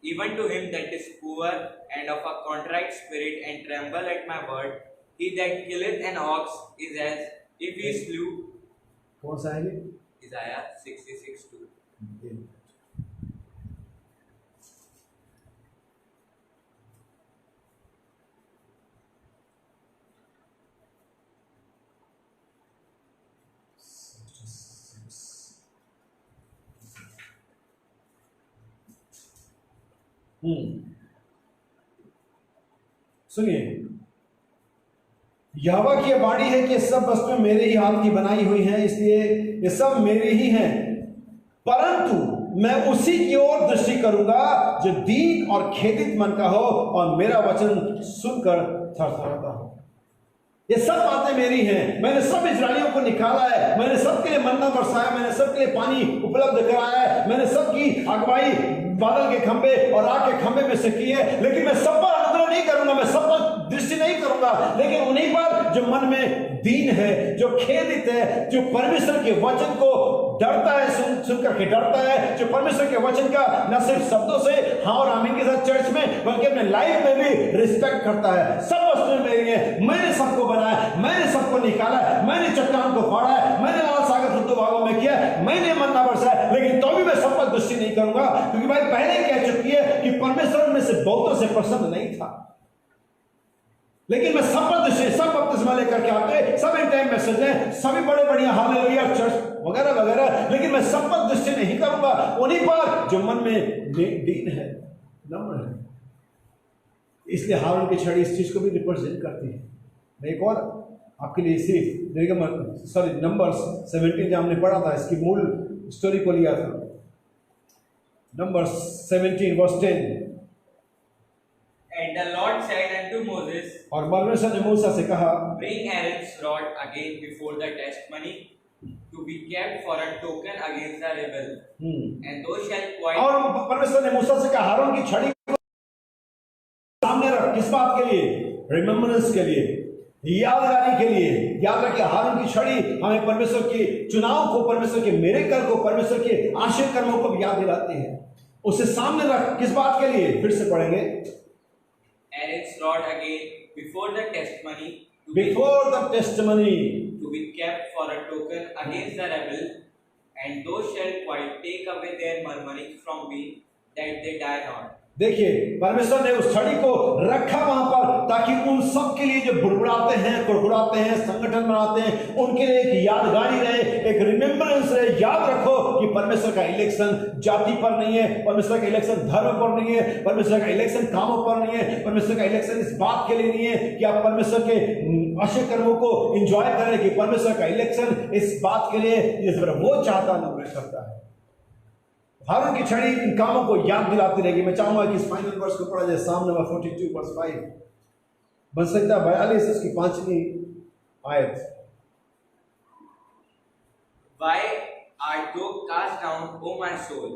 even to him that is poor and of a contrite spirit, and tremble at my word. He that killeth an ox is as if he slew. कौन सा है ये? Isaiah 66:2. सुनिए, यहोवा की वाणी है कि सब वस्तुएं मेरे ही हाथ की बनाई हुई हैं, इसलिए ये सब मेरी ही हैं। परंतु मैं उसी की ओर दृष्टि करूंगा जो दीन और खेदित मन का हो और मेरा वचन सुनकर थरथराता हो। ये सब बातें मेरी हैं। मैंने सब इजरायलियों को निकाला है, मैंने सबके लिए मन्ना बरसाया, मैंने सबके लिए पानी उपलब्ध कराया है, मैंने सबकी अगुवाई बादल के खंभे और आग के खंभे में से की है, लेकिन मैं सब पर अनुग्रह नहीं करूंगा, मैं सब पर दृष्टि नहीं करूंगा, लेकिन उन्हीं पर जो मन में दीन है, जो खेदित है, जो परमेश्वर के वचन को डरता है, सुन करके डरता है, जो परमेश्वर के वचन का न सिर्फ शब्दों से हाँ और आमीन के साथ चर्च में, बल्कि अपने लाइफ में भी रिस्पेक्ट करता है। सब वस्तुएं मेरी हैं, मैंने सबको बनाया, मैंने सबको निकाला है, मैंने चट्टान को फाड़ा है, मैंने लाल सागर खुद भागों में किया, मैंने मन्ना बरसाया, लेकिन तो भी मैं सब पर दृष्टि नहीं करूंगा, क्योंकि भाई पहले ही कह चुकी है कि परमेश्वर में से बहुतों से प्रसन्न नहीं था। लेकिन मैं सब पर दृष्टि, सब बपतिस्मा लेकर के आते, सब इन टाइम मैसेज हैं, सभी बड़े बढ़िया हालेलुया चर्च वगैरह वगैरह, लेकिन मैं सब पर दृष्टि नहीं करूंगा, उन्हीं पर जो मन में दीन है, नम्र है। इसलिए हारून की छड़ी इस चीज को भी रिप्रेजेंट करती है। मैं एक और आपके लिए इसी नंबर्स 17 जो हमने पढ़ा था, इसकी मूल स्टोरी को लिया था। Numbers 17 verse 10। And the Lord said unto Moses, और परमेश्वर ने मूसा से कहा, bring Aaron's rod again before the testimony to be kept for a token against the rebel, and thou shalt quiet. और परमेश्वर ने मूसा से कहा, हारून की छड़ी को सामने रख। किस बात के लिए? रिमेम्बरेंस के लिए, यादगारी के लिए। याद रखिए, हारून की छड़ी हमें परमेश्वर के चुनाव को, परमेश्वर के मिरेकल को, परमेश्वर के आशीर्वाद कर्मों को याद दिलाती है। उसे सामने रख। किस बात के लिए? फिर से पढ़ेंगे। Aaron's rod again before the testimony to be kept for a token against the rebel, and thou shalt quite take away their murmuring from me, that they die not. देखिए, परमेश्वर ने उस छड़ी को रखा वहां पर, ताकि उन सब के लिए जो बुड़बुड़ाते हैं, कुड़कुड़ाते हैं, संगठन बनाते हैं, उनके लिए एक यादगारी रहे, एक रिमेम्बरेंस रहे। याद रखो कि परमेश्वर का इलेक्शन जाति पर नहीं है, परमेश्वर का इलेक्शन धर्म पर नहीं है, परमेश्वर का इलेक्शन कामों पर नहीं है, परमेश्वर का इलेक्शन इस बात के लिए नहीं है कि आप परमेश्वर के आशीष कर्मों को एंजॉय करें, कि परमेश्वर का इलेक्शन इस बात के लिए जिस पर वो चाहता अनुग्रह करता है। हारून की छड़ी इन कामों को याद दिलाती रहेगी। मैं चाहूंगा कि इस फाइनल वर्स को पढ़ा जाए, साम नंबर 42 वर्स 5, बन सकता 42 उसकी 5वीं आयत। Why art thou cast down, O my soul,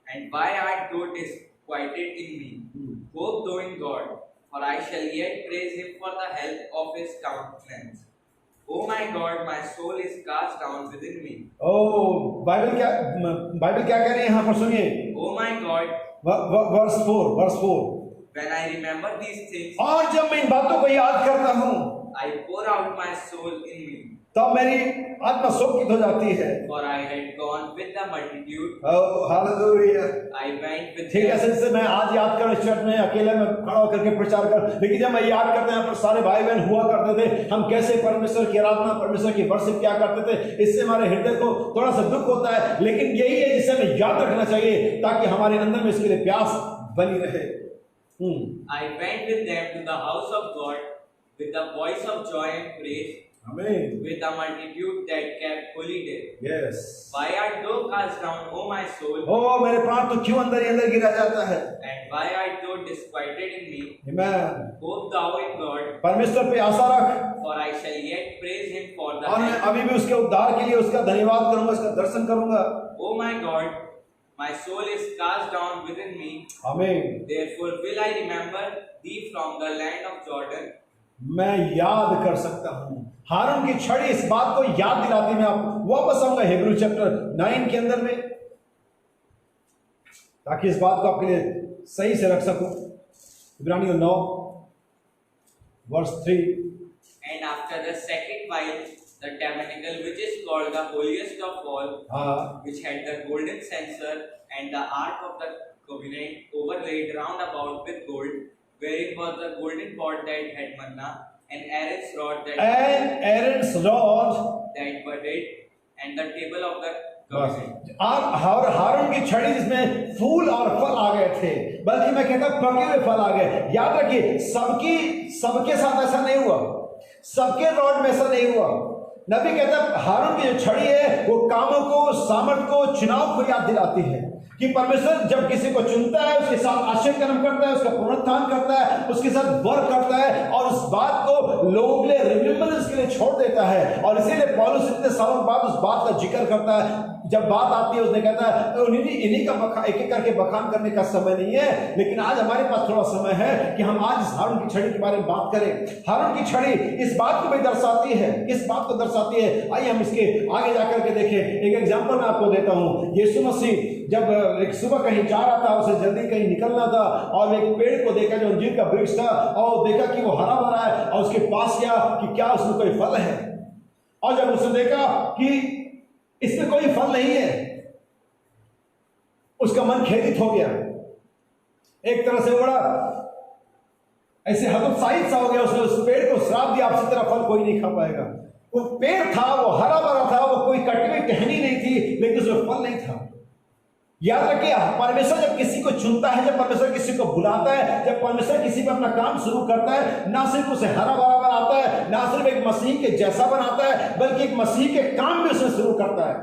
and why art thou disquieted in me? Hope thou in God, for I shall yet praise him for the health of his countenance. Oh my God, my soul is cast down within me. Bible क्या कह रही है यहाँ पर? सुनिए। Oh my God, verse 4। when I remember these things, और जब मैं इन बातों को याद करता हूँ, I pour out my soul in me. तब मेरी आत्मा शोकित हो जाती है। For I had gone with the multitude. Hallelujah. I went with ठीक है, से मैं आज याद कर चर्च में अकेले में खड़ा होकर के प्रचार कर, लेकिन जब मैं याद करते हैं पर सारे भाई बहन हुआ करते थे, हम कैसे परमेश्वर की आराधना, परमेश्वर की वर्शिप क्या करते थे, इससे हमारे हृदय को थोड़ा सा दुख होता है, लेकिन यही है जिसे हमें याद रखना चाहिए, ताकि हमारे अंदर में इसके लिए प्यास बनी रहे। I went with them to the house of God with the voice of joy and praise. Amen. With a multitude that kept holy day. Yes. Why art thou cast down, O my soul? मेरे प्राण तो क्यों अंदर ही अंदर गिरा जाता है? And why art thou disquieted in me? Amen. Hope thou in God. परमेश्वर पे आशा रख। For I shall yet praise him for the. और मैं अभी भी उसके उद्धार के लिए उसका धन्यवाद करूंगा, उसका दर्शन करूंगा। Oh my God, my soul is cast down within me. Amen. Therefore will I remember thee from the land of Jordan. मैं याद कर सकता हूँ। हारून की छड़ी इस बात को याद दिलाती। मैं आप वापस आऊंगा हिब्रू चैप्टर 9 के अंदर में, ताकि इस बात को आपके लिए सही से रख सकूं। इब्रानियों 9 verse 3। And after the second while, the tabernacle which is called the holiest of all, which had the golden censer and the ark of the covenant overlaid round about with gold, wherein was the golden pot that had manna, and Aaron's rod that budded, and the table of the covenant. और हारून की छड़ी जिसमें फूल और फल आ गए थे, बल्कि मैं कहता पके हुए फल आ गए। याद रखिए, सबके साथ ऐसा नहीं हुआ, सबके रॉड में ऐसा नहीं हुआ। नबी कहता हारून की जो छड़ी है वो कामों को, सामर्थ को, चुनाव को याद दिलाती है कि परमेश्वर जब किसी को चुनता है, उसके साथ आश्चर्य कर्म करता है, उसका पुनरुत्थान करता है, उसके साथ वर्क करता है और उस बात को लोगों के लिए रिमेम्बरेंस के लिए छोड़ देता है। और इसीलिए पौलुस इतने सालों बाद उस बात का जिक्र करता है। जब बात आती है उसने कहता है तो इन्हीं का एक एक करके बखान करने का समय नहीं है, लेकिन आज हमारे पास थोड़ा समय है कि हम आज इस हारून की छड़ी के बारे में बात करें। हारून की छड़ी इस बात को भी दर्शाती है, इस बात को दर्शाती है। आइए हम इसके आगे जाकर के देखें। एक एग्जांपल मैं आपको देता हूं। यीशु मसीह जब एक सुबह कहीं जा रहा था, उसे जल्दी कहीं निकलना था और एक पेड़ को देखा जो अंजीर का वृक्ष था और देखा कि वो हरा भरा है और उसके पास गया कि क्या उसमें कोई फल है। और जब उसने देखा कि इसमें कोई फल नहीं है, उसका मन खेदित हो गया, एक तरह से बड़ा ऐसे हतोत्साहित सा हो गया। उसने उस पेड़ को श्राप दिया, आपसे तेरा फल कोई नहीं खा पाएगा। वो पेड़ था, वो हरा भरा था, वो कोई कटी हुई टहनी नहीं थी, लेकिन उसमें फल नहीं था। याद रखिए, परमेश्वर जब किसी को चुनता है, जब परमेश्वर किसी को बुलाता है, जब परमेश्वर किसी पर अपना काम शुरू करता है, ना सिर्फ उसे हरा भरा बनाता है, ना सिर्फ एक मसीह के जैसा बनाता है, बल्कि एक मसीह के काम भी उसे शुरू करता है।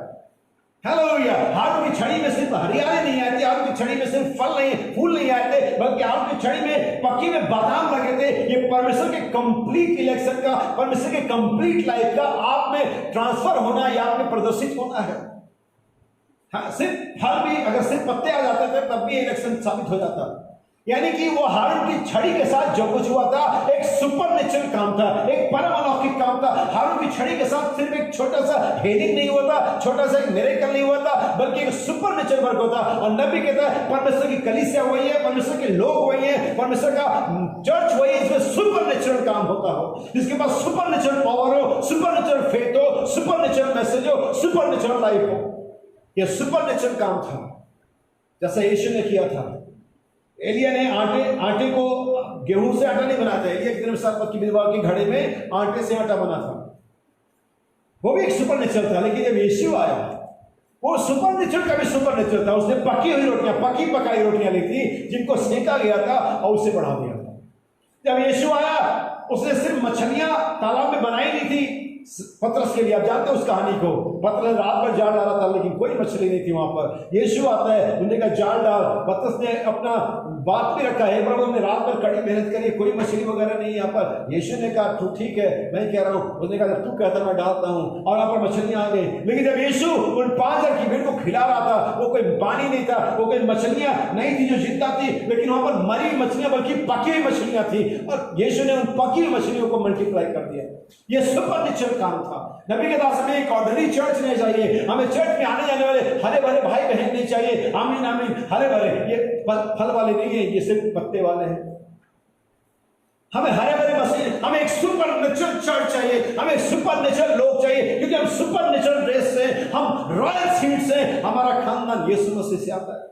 हालेलुया। हारून की छड़ी में सिर्फ हरियाली नहीं आती, हारून की छड़ी में सिर्फ फल नहीं, फूल नहीं आते, बल्कि हारून की छड़ी में पक्की में बादाम लगे थे। ये परमेश्वर के कंप्लीट इलेक्शन का, परमेश्वर के कंप्लीट लाइफ का आप में ट्रांसफर होना या आप में प्रदर्शित होना है। हाँ, सिर्फ फल भी, अगर सिर्फ पत्ते आ जाते थे तब भी इलेक्शन साबित हो जाता। यानी कि वो हारून की छड़ी के साथ जो कुछ हुआ था एक सुपरनेचुरल काम था, एक परम अलौकिक काम था। हारून की छड़ी के साथ सिर्फ एक छोटा सा हेलिंग नहीं हुआ था, छोटा सा एक मिरेकल नहीं हुआ था, बल्कि एक सुपरनेचुरल वर्क होता। और नबी कहता है परमेश्वर की कलीसिया वही है, परमेश्वर के लोग वही है, परमेश्वर का चर्च वही है, इसमें सुपरनेचुरल काम होता हो, जिसके पास सुपरनेचुरल पावर हो, सुपरनेचुरल फेथ हो, सुपरनेचुरल मैसेज हो, सुपरनेचुरल लाइफ हो। यह सुपरनेचुरल काम था, जैसा यीशु ने किया था। एलिया ने आटे को गेहूं से आटा नहीं बनाया था। एलिया कितने साल की विधवा के घड़े में आटे से आटा बना था, वो भी एक सुपरनेचुरल था। लेकिन जब यीशु आया, वो सुपरनेचुरल का भी सुपरनेचुरल था। उसने पकी हुई रोटियां, पकी पकाई रोटियां ली थी जिनको सेका गया था और उसे बढ़ा दिया था। जब यीशु आया, उसने सिर्फ मछलियां तालाब में बनाई नहीं थी पतरस के लिए। आप जानते हो उस कहानी को। पतरस रात भर जाल डाला था लेकिन कोई मछली नहीं थी वहां पर। यीशु आता है, उन्होंने कहा जाल डाल। पतरस ने अपना बात भी रखा है, प्रभु हमने रात भर कड़ी मेहनत करी, कोई मछली वगैरह नहीं यहाँ पर। यीशु ने कहा तू ठीक है, मैं कह रहा हूँ। उसने कहा तू कहता मैं डालता हूँ, और यहाँ पर मछलियां आ गई। लेकिन जब यीशु उन 5000 की भीड़ को खिला रहा था, वो कोई पानी नहीं था, वो कोई मछलियां नहीं थी जो जिंदा थी, लेकिन वहां पर मरी हुई मछलियां बल्कि पकी हुई मछलियां थी। और यीशु ने उन पकी हुई मछलियों को मल्टीप्लाई कर दिया। ये सुपरनेचुरल काम था। नबी के दास हमें एक ऑर्डिनरी चर्च नहीं चाहिए, हमें चर्च में आने जाने वाले हरे भरे भाई बहन नहीं चाहिए। आमीन आमीन, हरे भरे, ये फल वाले नहीं है, ये सिर्फ पत्ते वाले हैं। हमें हरे भरे मसीह, हमें एक सुपरनेचुरल चर्च चाहिए, हमें सुपरनेचुरल लोग चाहिए, क्योंकि हम सुपरनेचुरल रेस से, हम रॉयल सीड से, हमारा खानदान यीशु मसीह से आता है।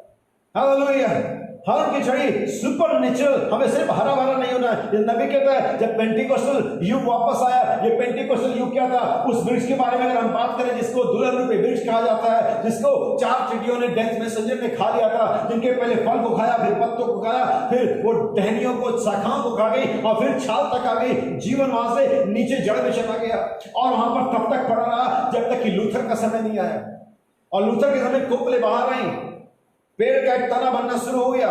हालेलुया। हारून की छड़ी सुपरनेचुरल, हमें सिर्फ हरा भरा नहीं होना है। नबी कहता है जब पेंटिकोस्टल युग वापस आया, ये पेंटिकोस्टल युग क्या था? उस वृक्ष के बारे में अगर हम बात करें जिसको दुल्हन रूपी वृक्ष कहा जाता है, जिसको 4 चींटियों ने डेथ मैसेंजर ने खा लिया था, जिनके पहले फल को खाया, फिर पत्तों को खाया, फिर वो टहनियों को, शाखाओं को खा गई और फिर छाल तक आ गई। जीवन वहां से नीचे जड़ में चला गया और वहां पर तब तक पड़ा रहा जब तक कि लूथर का समय नहीं आया। और लूथर के समय कोपले बाहर आई, पेड़ का एक तना बनना शुरू हो गया।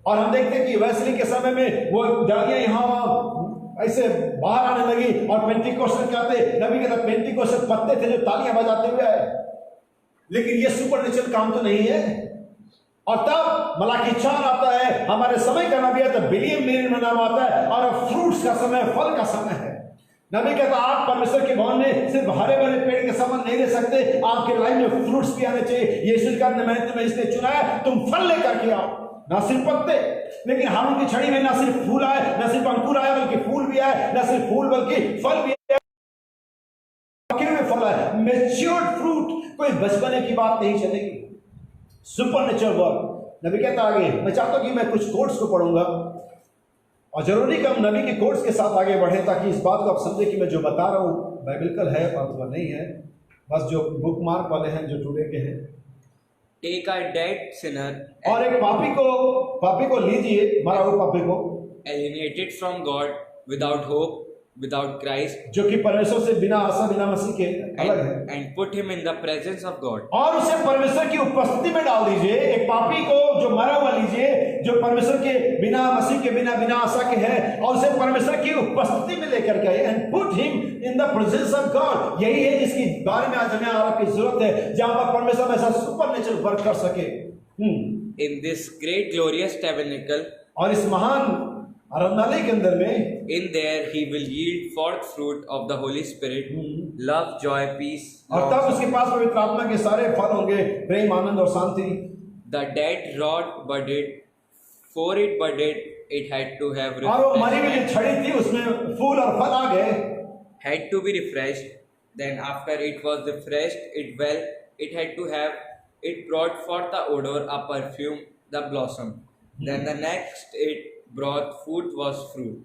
और हम देखते हैं कि वेस्ली के समय में वो डालियां यहाँ ऐसे बाहर आने लगी। और पेंटिकोस्टल क्या थे? नबी के साथ पेंटिकोस्टल पत्ते थे जो तालियां बजाते हुए आए। लेकिन ये सुपरनेचुरल काम तो नहीं है। और तब मलाकी 4 आता है, हमारे समय का नबी आता है, बिलियम मेरी में नाम आता है, और अब फ्रूट्स का समय, फल का समय है। नबी कहता आप परमेश्वर के भवन में सिर्फ हरे भरे पेड़ के समान नहीं रह सकते, आपके लाइफ में फ्रूट्स भी आने चाहिए। यीशु का मैं तुम्हें इसलिए चुना है, तुम फल लेकर के आओ, ना सिर्फ पत्ते। लेकिन हारून की छड़ी में ना सिर्फ फूल आए, ना सिर्फ अंकुर आए, बल्कि फूल भी आए, ना सिर्फ फूल बल्कि फल भी आए, फल आए, मैच्योर्ड फ्रूट। कोई बचपने की बात नहीं चलेगी, सुपरनेचुरल वर्क। नबी कहता आगे, मैं चाहता हूं कि मैं कुछ कोट्स को पढ़ूंगा और जरूरी कि हम नबी के कोट्स के साथ आगे बढ़े, ताकि इस बात को आप समझे कि मैं जो बता रहा हूं बाइबलिकल है अथवा नहीं है, बस जो बुक मार्क वाले हैं, जो टुडे के हैं। Take a dead sinner और एक पापी को लीजिए, मरा हुआ पापी को, alienated from God, without hope without Christ जो कि परमेश्वर से बिना आशा बिना मसीह के अलग है, and put him in the presence of God. और उसे परमेश्वर की उपस्थिति में डाल दीजिए। एक पापी को जो मरा हुआ लीजिए, जो परमेश्वर के बिना मसीह के बिना बिना आशा के है, और उसे परमेश्वर की उपस्थिति में लेकर के and put him in the presence of God. यही है जिसकी बारे में आज हमें आपकी जरूरत है, जहां पर परमेश्वर ऐसा सुपरनेचुरल वर्क कर सके। In this great glorious tabernacle, और इस महान आराधनालय के अंदर में in there he will yield forth fruit of the Holy Spirit, love, joy, peace. और तब उसके पास पवित्र आत्मा के सारे फल होंगे, प्रेम, आनंद और शांति। The dead rod budded, for it budded, it had to have और वो मरी हुई refreshment, जो छड़ी थी उसमें फूल और फल आ गए। had to be refreshed. Then after it was refreshed, it had to have, it brought forth the odor, a perfume, the blossom. Then the next it brought fruit was fruit.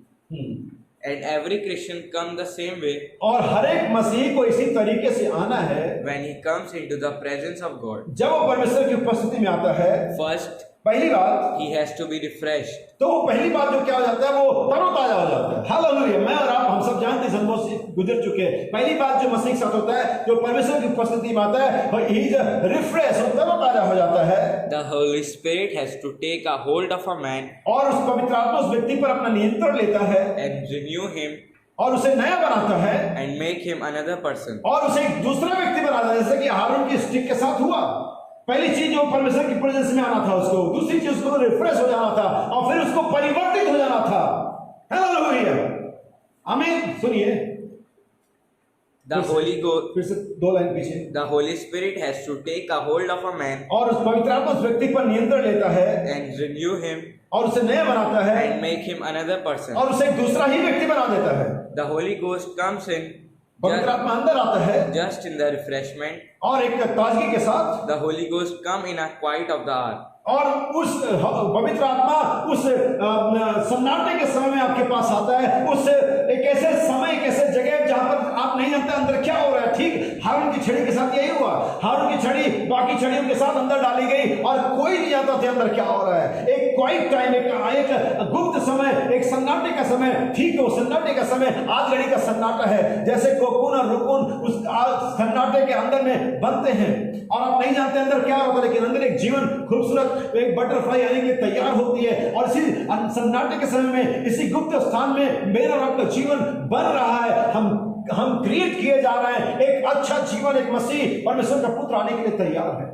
And every Christian come the same way और हर एक मसीही को इसी तरीके से आना है। when he comes into the presence of God. जब वो परमेश्वर की उपस्थिति में आता है, First, पहली बात he has to be refreshed. तो वो पहली बात जो क्या हो जाता है, वो तरोताजा हो जाता है। हालेलुया। मैं और आप हम सब जानते हैं, अनुभव से गुजर चुके हैं। पहली बात जो मसीह के साथ होता है, जो परमेश्वर की उपस्थिति में आता है, वो ही रिफ्रेश, तरोताजा हो जाता है। The Holy Spirit has to take a hold of a man और उस पवित्र आत्मा उस व्यक्ति पर अपना नियंत्रण लेता है and renew him और उसे नया बनाता है and make him another person. और उसे एक दूसरा व्यक्ति बनाता है, जैसे कि हारून की स्टिक के साथ हुआ। पहली चीज जो परमेश्वर की प्रेजेंस में आना था उसको, दूसरी चीज उसको रिफ्रेश हो जाना था, और फिर उसको परिवर्तित हो जाना था। हालेलुया, आमीन। सुनिए, The Holy Ghost, फिर से 2 लाइन पीछे। the Holy Spirit has to take a hold of a man और उस पवित्र आत्मा उस व्यक्ति पर नियंत्रण लेता है and renew him और उसे नया बनाता है and make him another person. और उसे एक दूसरा ही व्यक्ति बना देता है। The Holy Ghost comes in पवित्र आत्मा अंदर आता है just in the refreshment. और एक ताजगी के साथ, The Holy Ghost come in a quiet of the hour. और उस पवित्र आत्मा उस सन्नाटे के समय में आपके पास आता है, उस एक ऐसे समय, एक ऐसे जगह जहां पर आप नहीं जानते अंदर क्या हो रहा है। ठीक हारून की छड़ी के साथ यही हुआ। हारून की छड़ी बाकी छड़ियों के साथ अंदर डाली गई और कोई नहीं जानता था अंदर क्या हो रहा है। एक क्वाइट टाइम, एक गुप्त समय, एक सन्नाटे का समय। ठीक, वो सन्नाटे का समय आज घड़ी का सन्नाटा है। जैसे कोकून और रुकून उस सन्नाटे के अंदर में बनते हैं और आप नहीं जानते अंदर क्या होता है, लेकिन अंदर एक जीवन खूबसूरत, एक बटरफ्लाई यानी कि तैयार होती है। और इसी सन्नाटे के समय में, इसी गुप्त स्थान में मेरा और आपका जीवन बन रहा है। हम क्रिएट किए जा रहे हैं। एक अच्छा जीवन, एक मसीह परमेश्वर का पुत्र आने के लिए तैयार है।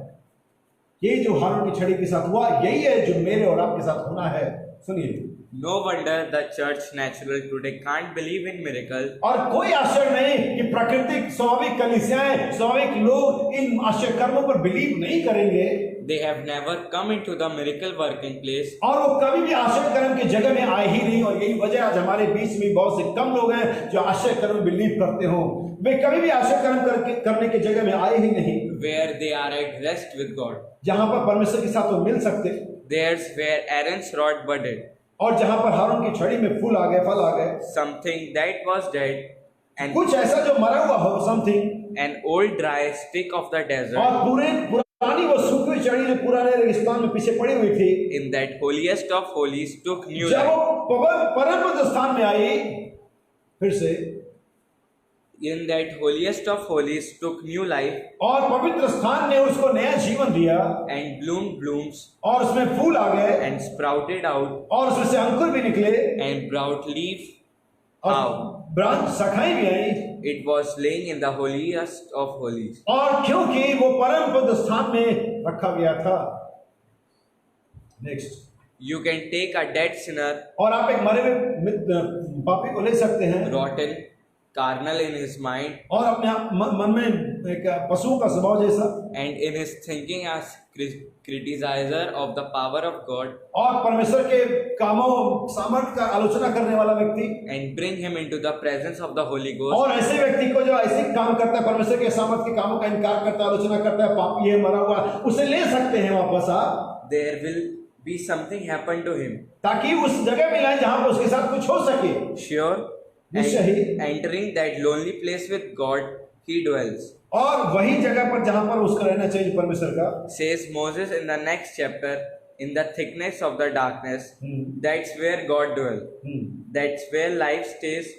यही जो हारून की छड़ी के साथ हुआ, यही है जो मेरे और आपके साथ होना है। सुनिए, No wonder the church natural today can't believe in miracles. और कोई आश्चर्य नहीं कि प्राकृतिक स्वाभाविक कलीसियाएं, स्वाभाविक लोग इन आश्चर्य कर्मों पर बिलीव नहीं करेंगे। They have never come into the miracle working place. और वो कभी भी आश्चर्य कर्म की जगह में आए ही नहीं। और यही वजह आज हमारे बीच में बहुत से कम लोग हैं जो आश्चर्य कर्म में बिलीव करते हो। वे कभी भी आश्चर्य कर्म करने की जगह में आए ही नहीं, Where they are at rest with God. जहां पर परमेश्वर के साथ वो मिल सकते, There's where Aaron's rod budded. और जहां पर हारून की छड़ी में फूल आ गए, फल आ गए। Something that was dead, and कुछ ऐसा जो मरा हुआ हो, something, an old dry stick of the desert. और पुरानी वो सूखी हुई छड़ी जो पुराने रेगिस्तान में पीछे पड़ी हुई थी, In that holiest of holies took new जब life. वो परम पवित्र स्थान में आई, फिर से In that holiest of holies took new life और पवित्र स्थान ने उसको नया जीवन दिया and bloomed blooms और उसमें फूल आ गए and sprouted out और उसमें से अंकुर भी निकले and brought leaf और out. ब्रांच शाखाएं भी आई। It was laying in the holiest of holies. और क्योंकि वो परम पवित्र स्थान में रखा गया था। Next, You can take a dead sinner, और आप एक मरे हुए पापी को ले सकते हैं rotten, carnal in his mind, और अपने मन में एक पशुओं का स्वभाव जैसा, and in his thinking as criticizer of the power of God, और परमेश्वर के कामों सामर्थ्य का आलोचना करने वाला व्यक्ति, and bring him into the presence of the Holy Ghost. और ऐसे व्यक्ति को जो ऐसे काम करता है, परमेश्वर के सामर्थ्य के कामों का इनकार करता है, आलोचना करता है, पापी है, मरा हुआ, उसे ले सकते हैं वापस आप, There will be something happen to him. ताकि उस जगह में लाए जहां पर उसके साथ कुछ हो सके। Sure, निश्चय ही, entering that lonely place with God, he dwells. और वही जगह पर जहां पर उसका रहना चाहिए परमेश्वर का। Says Moses in the next chapter, in the thickness of the darkness, that's where God dwells. That's where life stays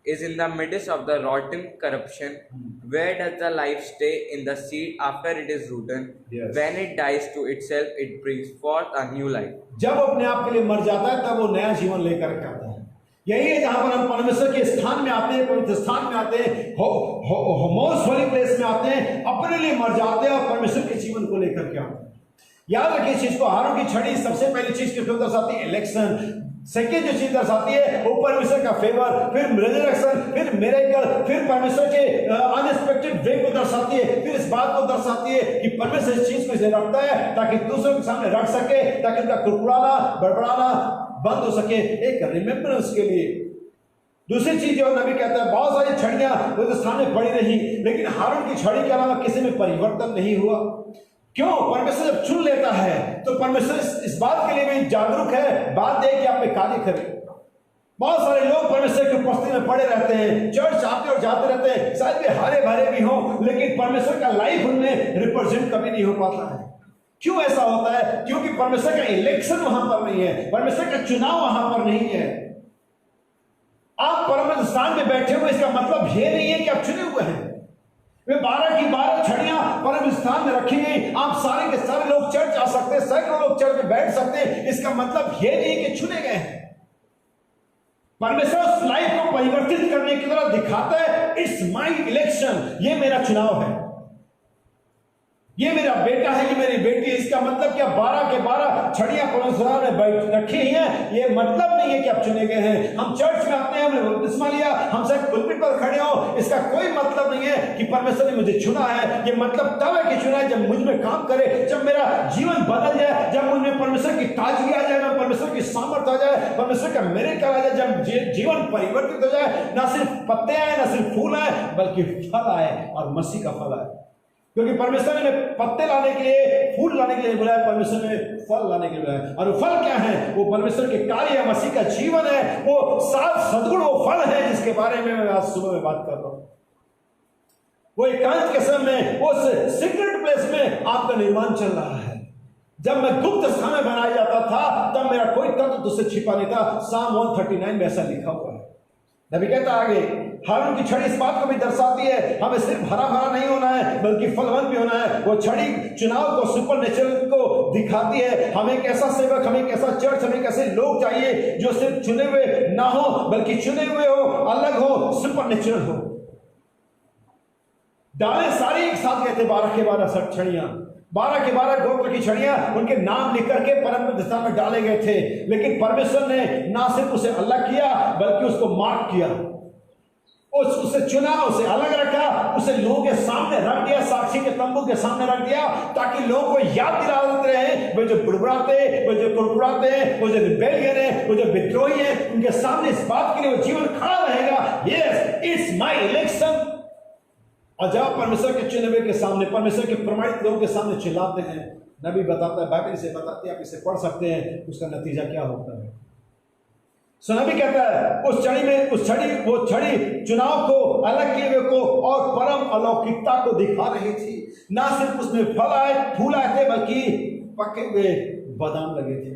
is in the midst of the rotten corruption. Where does the life stay? In the seed after it is rooted. Yes. When it dies to itself, it brings forth a new life. जब वो अपने आप के लिए मर जाता है तब वो नया जीवन लेकर के आता है। यही है जहां पर हम परमेश्वर के स्थान में आते हैं, पवित्र स्थान में आते हैं, मोस्ट होली प्लेस में आते हैं, अपने लिए मर जाते हैं और परमेश्वर के जीवन को लेकर के आते हैं। याद रखिए चीज को, हारून की छड़ी सबसे पहली चीज किसको दर्शाती है? इलेक्शन। सेकेंड जो चीज दर्शाती है वो परमेश्वर का फेवर, फिर रिजरेक्शन, फिर मिरेकल, फिर परमेश्वर के अनएक्सपेक्टेड वे को दर्शाती है, फिर इस बात को दर्शाती है कि परमेश्वर इस चीज को इसे रखता है ताकि दूसरों के सामने रख सके, ताकि उनका कुड़कुड़ाना बड़बड़ाना बंद हो सके, एक रिमेम्बरेंस के लिए। दूसरी चीज जो नबी कहता है, बहुत सारी छड़ियां वो स्थान में पड़ी रही, लेकिन हारून की छड़ी के अलावा किसी में परिवर्तन नहीं हुआ। क्यों? परमेश्वर जब चुन लेता है तो परमेश्वर इस बात के लिए भी जागरूक है, बात दे कि आप में कार्य करें। बहुत सारे लोग परमेश्वर की उपस्थिति में पड़े रहते हैं, चर्च आते और जाते रहते हैं, शायद वे हरे भरे भी हों, लेकिन परमेश्वर का लाइफ उनमें रिप्रेजेंट कभी नहीं हो पाता है। क्यों ऐसा होता है? क्योंकि परमेश्वर का इलेक्शन वहां पर नहीं है, परमेश्वर का चुनाव वहां पर नहीं है। आप परम स्थान में बैठे हुए, इसका मतलब यह नहीं है कि आप चुने हुए हैं। वे 12 की 12 छड़ियां परम स्थान में रखी गई, आप सारे के सारे लोग चर्च आ सकते हैं, सैकड़ों लोग चर्च में बैठ सकते हैं, इसका मतलब यह नहीं कि चुने गए हैं। परमेश्वर उस लाइफ को परिवर्तित करने की तरह दिखाता है, इट्स माई इलेक्शन, ये मेरा चुनाव है, ये मेरा बेटा है, ये मेरी बेटी है। इसका मतलब क्या? 12 के 12 छड़ियां परमेश्वर ने बैठ रखी हैं, ये मतलब नहीं है कि आप चुने गए हैं। हम चर्च में आते हैं, हमने बपतिस्मा लिया, हम सब पुलपिट पर खड़े हो, इसका कोई मतलब नहीं है कि परमेश्वर ने मुझे चुना है। ये मतलब तब है कि चुना है जब मुझ में काम करे, जब मेरा जीवन बदल जाए, जब मुझ में परमेश्वर की ताजगी आ जाए, जब परमेश्वर की सामर्थ्य आ जाए, परमेश्वर का मिरेकल आ जाए, जब जीवन परिवर्तित हो जाए, ना सिर्फ पत्ते आए, ना सिर्फ फूल आए, बल्कि फल आए और मसीह का फल आए। क्योंकि परमेश्वर ने पत्ते लाने के लिए, फूल लाने के लिए बुलाया, परमेश्वर ने फल लाने के लिए बुलाया। और वो फल क्या है? वो परमेश्वर के कार्य है, मसीह का जीवन है, वो 7 सद्गुण वो फल है जिसके बारे में मैं आज सुबह में बात कर रहा हूं। वो एकांत के समय में, उस सीक्रेट प्लेस में आपका निर्माण चल रहा है। जब मैं गुप्त स्थान में बनाया जाता था तब मेरा कोई तत्व तुझसे छिपा नहीं था। साम 139 में ऐसा लिखा हुआ है। नबी कहता आगे, हारून की छड़ी इस बात को भी दर्शाती है, हमें सिर्फ हरा भरा नहीं होना है बल्कि फलवंत भी होना है। वो छड़ी चुनाव को, सुपर नेचुरल को दिखाती है। हमें एक ऐसा सेवक, हमें एक ऐसा चर्च, हमें एक ऐसे लोग चाहिए जो सिर्फ चुने हुए ना हो बल्कि चुने हुए हो, अलग हो, सुपर नेचुरल हो। डाले सारे एक साथ गए थे, 12 के 12 छड़ियां, 12 के 12 गोत्र की छड़ियां, उनके नाम लिख करके परम स्थान में डाले गए थे। लेकिन परमेश्वर ने ना सिर्फ उसे अलग किया बल्कि उसको मार्क किया, उसे चुना, उसे अलग रखा, उसे लोगों के सामने रख दिया, साक्षी के तंबू के सामने रख दिया, ताकि लोगों को याद दिलाते रहे, वे जो बुड़बुड़ाते, वे जो कुड़कुड़ाते हैं, वो जो रिबेलियन है, वो जो विद्रोही है, उनके सामने इस बात के लिए वो जीवन खड़ा रहेगा, यस इट्स माय इलेक्शन। और जब परमेश्वर के चुने हुए के सामने, परमेश्वर के प्रमाणित लोगों के सामने चिल्लाते हैं, नबी बताता है, बाइबल से बताते हैं, आप इसे पढ़ सकते हैं, उसका नतीजा क्या होता है। सो नबी कहता है, वो छड़ी चुनाव को, अलग किए हुए को और परम अलौकिकता को दिखा रही थी। ना सिर्फ उसमें फल आए, फूल आए थे, बल्कि पके हुए बादाम लगे थे।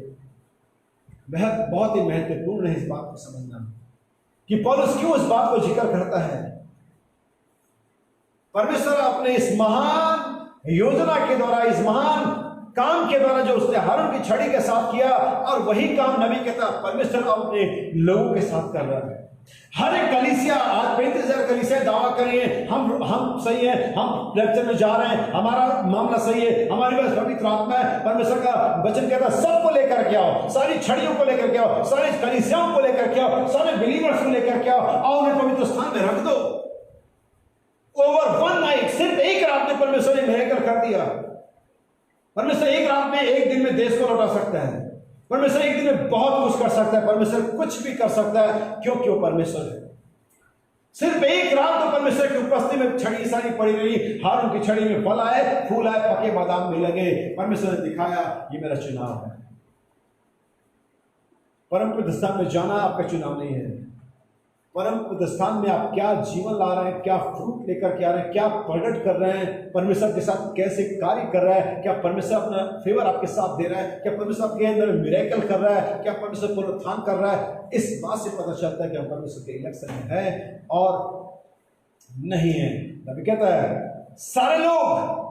बहुत ही महत्वपूर्ण है इस बात को समझना कि पौलुस क्यों इस बात को जिक्र करता है। परमेश्वर अपने इस महान योजना के द्वारा, इस महान काम के द्वारा जो उसने हारून की छड़ी के साथ किया, और वही काम नबी कहता परमेश्वर अपने लोगों के साथ कर रहा है। हर एक कलीसिया, आज 35,000 कलीसिया दावा करेंगे हम सही है, हम लेक्चर में जा रहे हैं, हमारा मामला सही है, हमारे पास पवित्र आत्मा है, परमेश्वर का वचन कहता है सबको लेकर के आओ, सारी छड़ियों को लेकर के आओ, सारी कलीसियाओं को लेकर के आओ, सारे बिलीवर्स को लेकर के आओ, और उन्हें पवित्र स्थान में रख दो। ओवर वन नाइट, सिर्फ एक रात में परमेश्वर ने मिरेकल कर दिया। परमेश्वर एक रात में, एक दिन में देश को लौटा सकता है। परमेश्वर एक दिन में बहुत कुछ कर सकता है। परमेश्वर कुछ भी कर सकता है, क्योंकि वो परमेश्वर है। सिर्फ एक रात तो परमेश्वर की उपस्थिति में छड़ी सारी पड़ी रही, हारून की छड़ी में फल आए, फूल आए, पके बादाम भी लगे। परमेश्वर ने दिखाया ये मेरा चुनाव है। परम पवित्र स्थान में जाना आपका चुनाव नहीं है। परम पवित्र स्थान में आप क्या जीवन ला रहे हैं, क्या फ्रूट लेकर के आ रहे हैं, क्या प्रकट कर रहे हैं, परमेश्वर के साथ कैसे कार्य कर रहा है, क्या परमेश्वर अपना फेवर आपके साथ दे रहा है, क्या परमेश्वर आपके अंदर मिरेकल कर रहा है, क्या परमेश्वर पुनरुत्थान कर रहा है। इस बात से पता चलता है कि हम परमेश्वर के इलेक्शन में है और नहीं है। नबी कहता है सारे लोग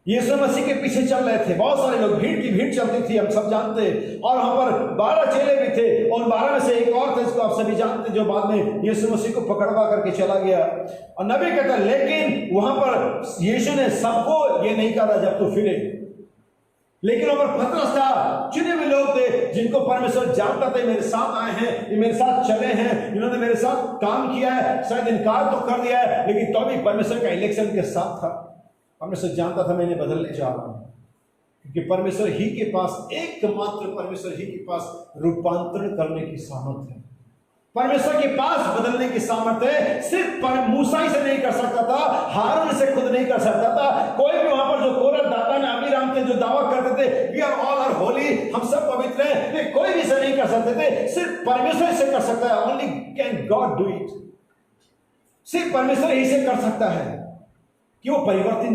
यीशु मसीह के पीछे चल रहे थे, बहुत सारे लोग, भीड़ की भीड़ चलती थी, हम सब जानते हैं। और वहां पर 12 चेले भी थे और 12 में से एक और थे जिसको आप सभी जानते, जो बाद में यीशु मसीह को पकड़वा करके चला गया। और नबी कहता है लेकिन वहां पर यीशु ने सबको ये नहीं कहा जब तू फिरे, लेकिन वहां पर पतरस था, चुने हुए लोग थे जिनको परमेश्वर जानता था मेरे साथ आए हैं, ये मेरे साथ चले हैं, इन्होंने मेरे साथ काम किया है, शायद इनकार तो कर दिया है लेकिन तो भी परमेश्वर का इलेक्शन के साथ था। परमेश्वर जानता था मैं इन्हें बदलने जा रहा हूं, क्योंकि परमेश्वर ही के पास, एकमात्र परमेश्वर ही के पास रूपांतरण करने की सामर्थ्य है। परमेश्वर के पास बदलने की सामर्थ्य है। सिर्फ मूसा ही से नहीं कर सकता था, हारून से खुद नहीं कर सकता था, कोई भी वहां पर जो कोरह, दातान, अबीराम थे जो दावा करते थे we are all are holy, हम सब पवित्र हैं, वे कोई भी से नहीं कर सकते थे, सिर्फ परमेश्वर से कर सकता है। Only can God do it. सिर्फ परमेश्वर ही से कर सकता है कि वो परिवर्तन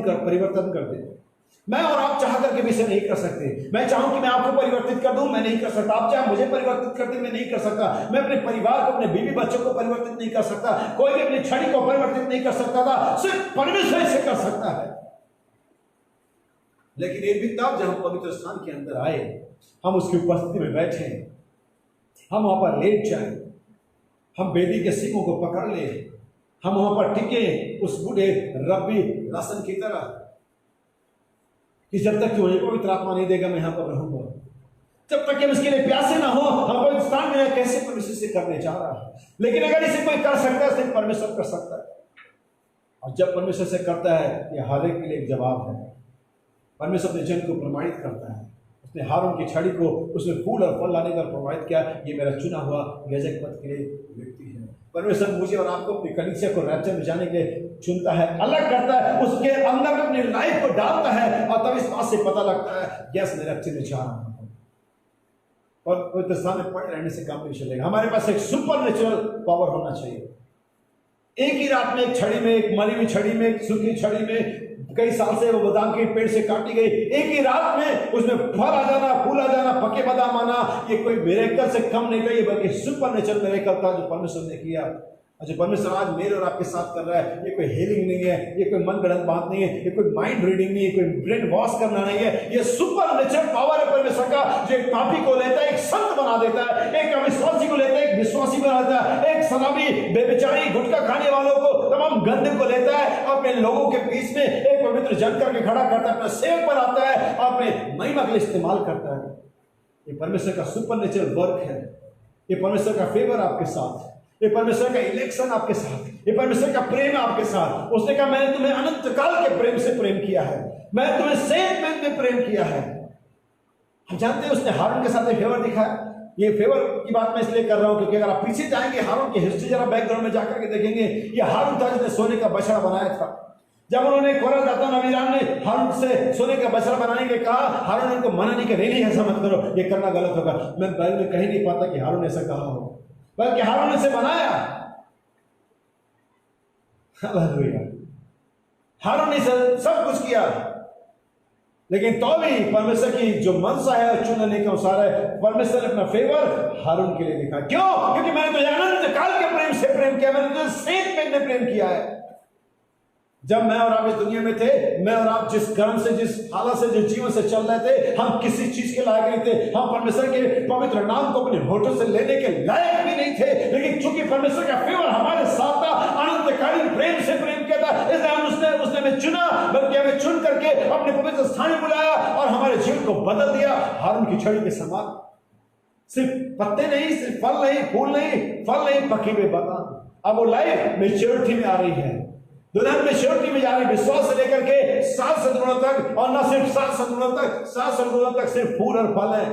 कर दे। मैं और आप चाह करके भी इसे नहीं कर सकते। मैं चाहूं कि मैं आपको परिवर्तित कर दूं, मैं नहीं कर सकता। आप चाहे मुझे परिवर्तित कर दे, मैं नहीं कर सकता। मैं अपने परिवार को, अपने बीवी बच्चों को परिवर्तित नहीं कर सकता। कोई भी अपनी छड़ी को परिवर्तित नहीं कर सकता था, सिर्फ परमेश्वर इसे कर सकता है। लेकिन ये भी तब जब हम पवित्र स्थान के अंदर आए, हम उसकी उपस्थिति में बैठे, हम वहां पर लेट जाए, हम वेदी के सींगों को पकड़ ले, हम वहां पर टिके उस बूढ़े रब्बी रासन की तरह कि जब तक कि मुझे पवित्र आत्मा नहीं देगा मैं यहां पर रहूंगा, जब तक कि हम इसके लिए प्यासे ना हो, हम पवित्र स्थान में कैसे परमेश्वर से करने जा रहा है। लेकिन अगर इसे कोई कर सकता है, सिर्फ परमेश्वर कर सकता है। और जब परमेश्वर से करता है, यह हर एक के लिए एक जवाब है। परमेश्वर अपने जन को प्रमाणित करता है। उसने हारून की छड़ी को उसमें फूल और फल लाने का प्रमाणित किया, ये मेरा चुना हुआ याजक पद के लिए व्यक्ति है। परमेश्वर मुझे और आपको अपनी कलीसिया को रैप्चर में जाने के चुनता है, अलग करता है, उसके अंदर में अपनी लाइफ को डालता है, और तब इस बात से पता लगता है यस मैं रैप्चर में जा रहा हूं। और पवित्र स्थान में पड़े रहने से काम नहीं चलेगा। हमारे पास एक सुपर नेचुरल पावर होना चाहिए। एक ही रात में एक छड़ी में, एक मरी हुई छड़ी में, एक सूखी छड़ी में, कई साल से वो बादाम के पेड़ से काटी गई, एक ही रात में उसमें फल आ जाना, फूल आ जाना, पके बादाम आना, ये कोई मिरेकल से कम नहीं था, ये बल्कि सुपर नेचुरल मिरेकल था जो परमेश्वर ने किया। और जो परमेश्वर आज मेरे और आपके साथ कर रहा है, ये कोई हीलिंग नहीं है, ये कोई मन गढ़ंत बात नहीं है, ये कोई माइंड रीडिंग नहीं है, कोई ब्रेन वॉश करना नहीं है। ये सुपर नेचुरल पावर है परमेश्वर का, जो एक पापी को लेता है एक संत बना देता है, एक अविश्वासी को लेता है एक विश्वासी बना देता है, एक शराबी, बेविचारी, गुटखा खाने वालों को, तमाम गंदे को लेता है, अपने लोगों के बीच में एक पवित्र जन करके खड़ा करता है, अपना सेवक बनाता है, अपने महिमा के लिए इस्तेमाल करता है। ये परमेश्वर का सुपर नेचुरल वर्क है। ये परमेश्वर का फेवर आपके साथ है, ये परमेश्वर का इलेक्शन आपके साथ, ये परमेश्वर का प्रेम आपके साथ। उसने कहा मैंने तुम्हें अनंत काल के प्रेम से प्रेम किया है, मैंने तुम्हें सेठ में प्रेम किया है। हम जानते हैं उसने हारून के साथ एक फेवर दिखाया। ये फेवर की बात मैं इसलिए कर रहा हूं क्योंकि अगर आप पीछे जाएंगे, हारून की हिस्ट्री जरा बैकग्राउंड में जाकर के देखेंगे, ये हारून था जिसने सोने का बछड़ा बनाया था। जब उन्होंने कोरह, दातान, अबीराम ने हारून से सोने का बछड़ा बनाने के कहा, हारून ने उनको मना नहीं किया, नहीं ऐसा मत करो, ये करना गलत होगा। मैं बाइबल में कहीं नहीं पाता कि हारून ने ऐसा कहा हो, बल्कि हारून ने इसे बनाया। हालेलुया। हारून ने सब कुछ किया, लेकिन तो भी परमेश्वर की जो मनसा है और चुनने के अनुसार है, परमेश्वर ने अपना फेवर हारून के लिए दिखा। क्यों? क्योंकि मैंने तुझे अनंत काल के प्रेम से प्रेम किया, मैंने तुझे सेठ में प्रेम किया है। जब मैं और आप इस दुनिया में थे, मैं और आप जिस कर्म से, जिस हालत से, जिस जीवन से चल रहे थे, हम किसी चीज के लायक नहीं थे। हम परमेश्वर के पवित्र नाम को अपने होठों से लेने के लायक भी नहीं थे, लेकिन चूंकि परमेश्वर का फेवर हमारे साथ था, अनंतकालीन प्रेम से प्रेम किया था, इसलिए उसने हमें चुना, बल्कि हमें चुन करके अपने पवित्र स्थान में बुलाया और हमारे जीवन को बदल दिया हारून की छड़ी के समान। सिर्फ पत्ते नहीं, सिर्फ फल नहीं, फूल नहीं, फल नहीं, पके हुए बादाम। अब वो लाइफ मैच्योरिटी में आ रही है, दुल्हन मैच्योरिटी में जा रही, विश्वास से लेकर के 7 सद्गुणों तक, और न सिर्फ 7 सद्गुणों तक, 7 सद्गुणों तक सिर्फ फूल और फल है।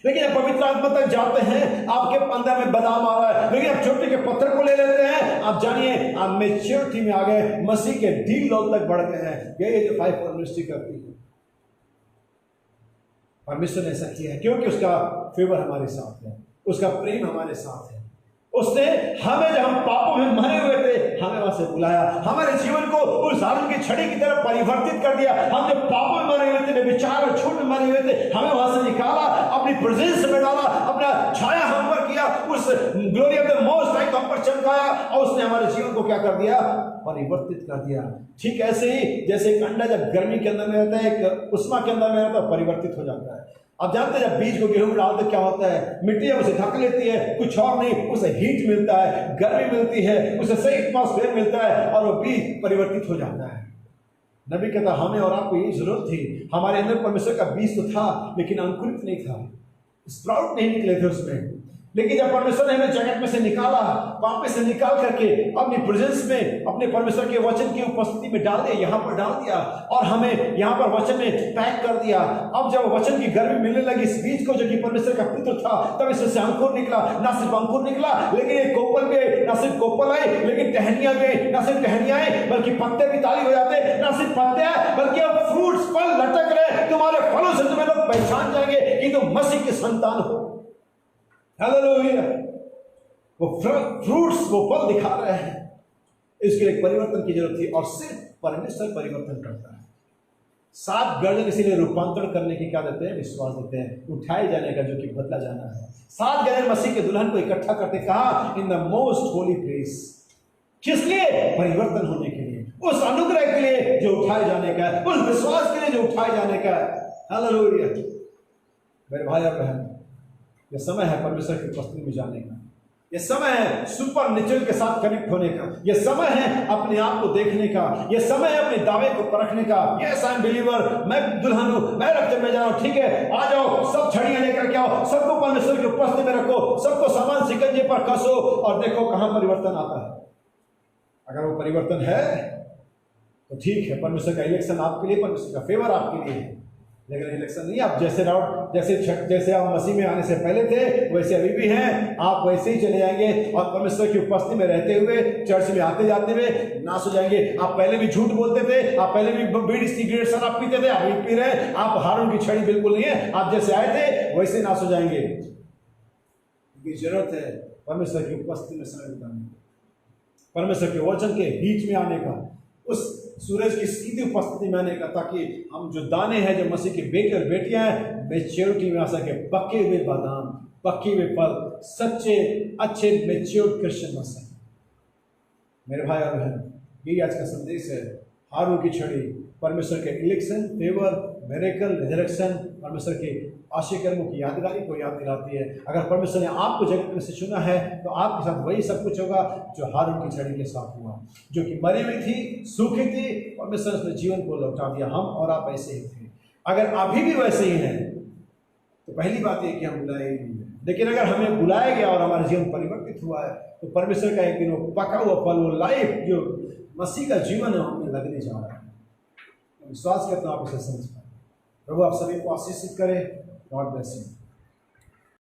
लेकिन अब पवित्र आत्मा तक जाते हैं, आपके अंदर में बादाम आ रहा है, लेकिन आप चोटी के पत्थर को ले लेते हैं, आप जानिए आप मैच्योरिटी में आ गए, मसीह के डील लोग तक बढ़ गए हैं। यही जो 5 मिनिस्ट्री करती है, परमेश्वर ने ऐसा किया है क्योंकि उसका फेवर हमारे साथ है, उसका प्रेम हमारे साथ है, उसने हमें, जब हम पापों में मरे हुए थे, हमें वहां से बुलाया, हमारे जीवन को उस हारून की छड़ी की तरफ परिवर्तित कर दिया। हम जब पापों में मरे हुए थे, विचार और झूठ में मरे हुए थे, हमें वहां से निकाला, अपनी प्रेजेंस में डाला, अपना छाया हम पर किया, उस glory of the most high हम पर चमकाया, और उसने हमारे जीवन को क्या कर दिया? परिवर्तित कर दिया। ठीक ऐसे ही जैसे एक अंडा जब गर्मी के अंदर में रहता है, एक उष्मा के अंदर में रहता है, परिवर्तित हो जाता है। आप जानते हैं जब बीज को गेहूं में डालते क्या होता है? मिट्टी उसे ढक लेती है, कुछ और नहीं, उसे हीट मिलता है, गर्मी मिलती है, उसे सही एटमॉस्फेयर मिलता है, और वो बीज परिवर्तित हो जाता है। नबी कहता हमें और आपको यही जरूरत थी। हमारे अंदर परमेश्वर का बीज तो था, लेकिन अंकुरित नहीं था, स्प्राउट नहीं निकले थे उसमें। लेकिन जब परमेश्वर ने हमें जगत में से निकाला, वापस से निकाल करके अपनी प्रेजेंस में, अपने परमेश्वर के वचन की उपस्थिति में डाल दिया, यहाँ पर डाल दिया, और हमें यहाँ पर वचन में पैक कर दिया। अब जब वचन की गर्मी मिलने लगी इस बीज को, जो कि परमेश्वर का पुत्र था, तब इसमें से अंकुर निकला। ना सिर्फ अंकुर निकला, लेकिन एक कोपल गए, ना सिर्फ कोपल आए, लेकिन टहनियां गए, ना सिर्फ टहनियां आए, बल्कि पत्ते भी ताली हो जाते, ना सिर्फ पत्ते आए, बल्कि अब फ्रूट्स, फल लटक रहे। तुम्हारे फलों से तुम्हें लोग पहचान जाएंगे कि तुम मसीह के संतान हो। हालेलुया। वो फ्रूट्स, वो फल दिखा रहे हैं। इसके लिए परिवर्तन की जरूरत थी, और सिर्फ परमेश्वर परिवर्तन करता है। 7 गर्जन इसीलिए रूपांतरण करने की क्या देते हैं? विश्वास देते हैं, उठाए जाने का, जो कि बदला जाना है। 7 गर्जन मसीह के दुल्हन को इकट्ठा करते, कहा in the most holy place. किस लिए? परिवर्तन होने के लिए, उस अनुग्रह के लिए जो उठाए जाने का है, उस विश्वास के लिए जो उठाए जाने का है। हालेलुया। मेरे भाई और बहन, यह समय है परमेश्वर की उपस्थिति में जाने का, यह समय है सुपर नेचुरल के साथ कनेक्ट होने का, यह समय है अपने आप को देखने का, यह समय है अपने दावे को परखने का। यस आई एम बिलीवर, मैं दुल्हन हूं, मैं रक्त में जा रहा हूं। ठीक है, आ जाओ, सब छड़ियां लेकर के आओ, सबको परमेश्वर की उपस्थिति में रखो, सबको सामान सिकंजे पर कसो, और देखो कहां परिवर्तन आता है। अगर वो परिवर्तन है तो ठीक है, परमेश्वर का इलेक्शन आपके लिए, परमेश्वर का फेवर आपके लिए है। लेकिन इलेक्शन नहीं, आप जैसे आप मसीह में आने से पहले थे, वैसे अभी भी हैं, आप वैसे ही चले जाएंगे, और परमेश्वर की उपस्थिति में रहते हुए, चर्च में आते जाते हुए नाश हो जाएंगे। आप पहले भी झूठ बोलते थे, आप पहले भी बीड़ी सिगरेट शराब पीते थे, अभी पी रहे हैं, आप हारून की छड़ी बिल्कुल नहीं है, आप जैसे आए थे वैसे नाश हो जाएंगे। जरूरत है परमेश्वर की उपस्थिति में समय बिताने, परमेश्वर के वचन के बीच में आने का, उस सूरज की सीधी उपस्थिति में आने का, ताकि हम जो दाने हैं, जो मसीह के बेटे और बेटियां हैं, मैच्योरिटी में आ सके, पके हुए बादाम, पके हुए फल, सच्चे अच्छे मैच्योर क्रिश्चियन बन सके। मेरे भाई और बहन, यही आज का संदेश है। हारून की छड़ी, परमेश्वर के इलेक्शन, फेवर, मिरेकल, रिजरेक्शन, परमेश्वर के आशीष कर्मों की यादगारी को याद दिलाती है। अगर परमेश्वर ने आपको जगत में से चुना है, तो आपके साथ वही सब कुछ होगा जो हारून की छड़ी के साथ हुआ, जो कि मरी हुई थी, सूखी थी, परमेश्वर ने उसने जीवन को लौटा दिया। हम और आप ऐसे ही थे। अगर अभी भी वैसे ही हैं, तो पहली बात यह कि हम बुलाए ही नहीं है। लेकिन अगर हमें बुलाया गया और हमारा जीवन परिवर्तित हुआ है, तो परमेश्वर का एक दिन वो पका हुआ फल, वो लाइफ जो मसीह का जीवन है, हमें लगने जा रहा है। विश्वास करता हूं आप इसे समझ पाए। प्रभु आप सभी को आशीषित करे। God bless you.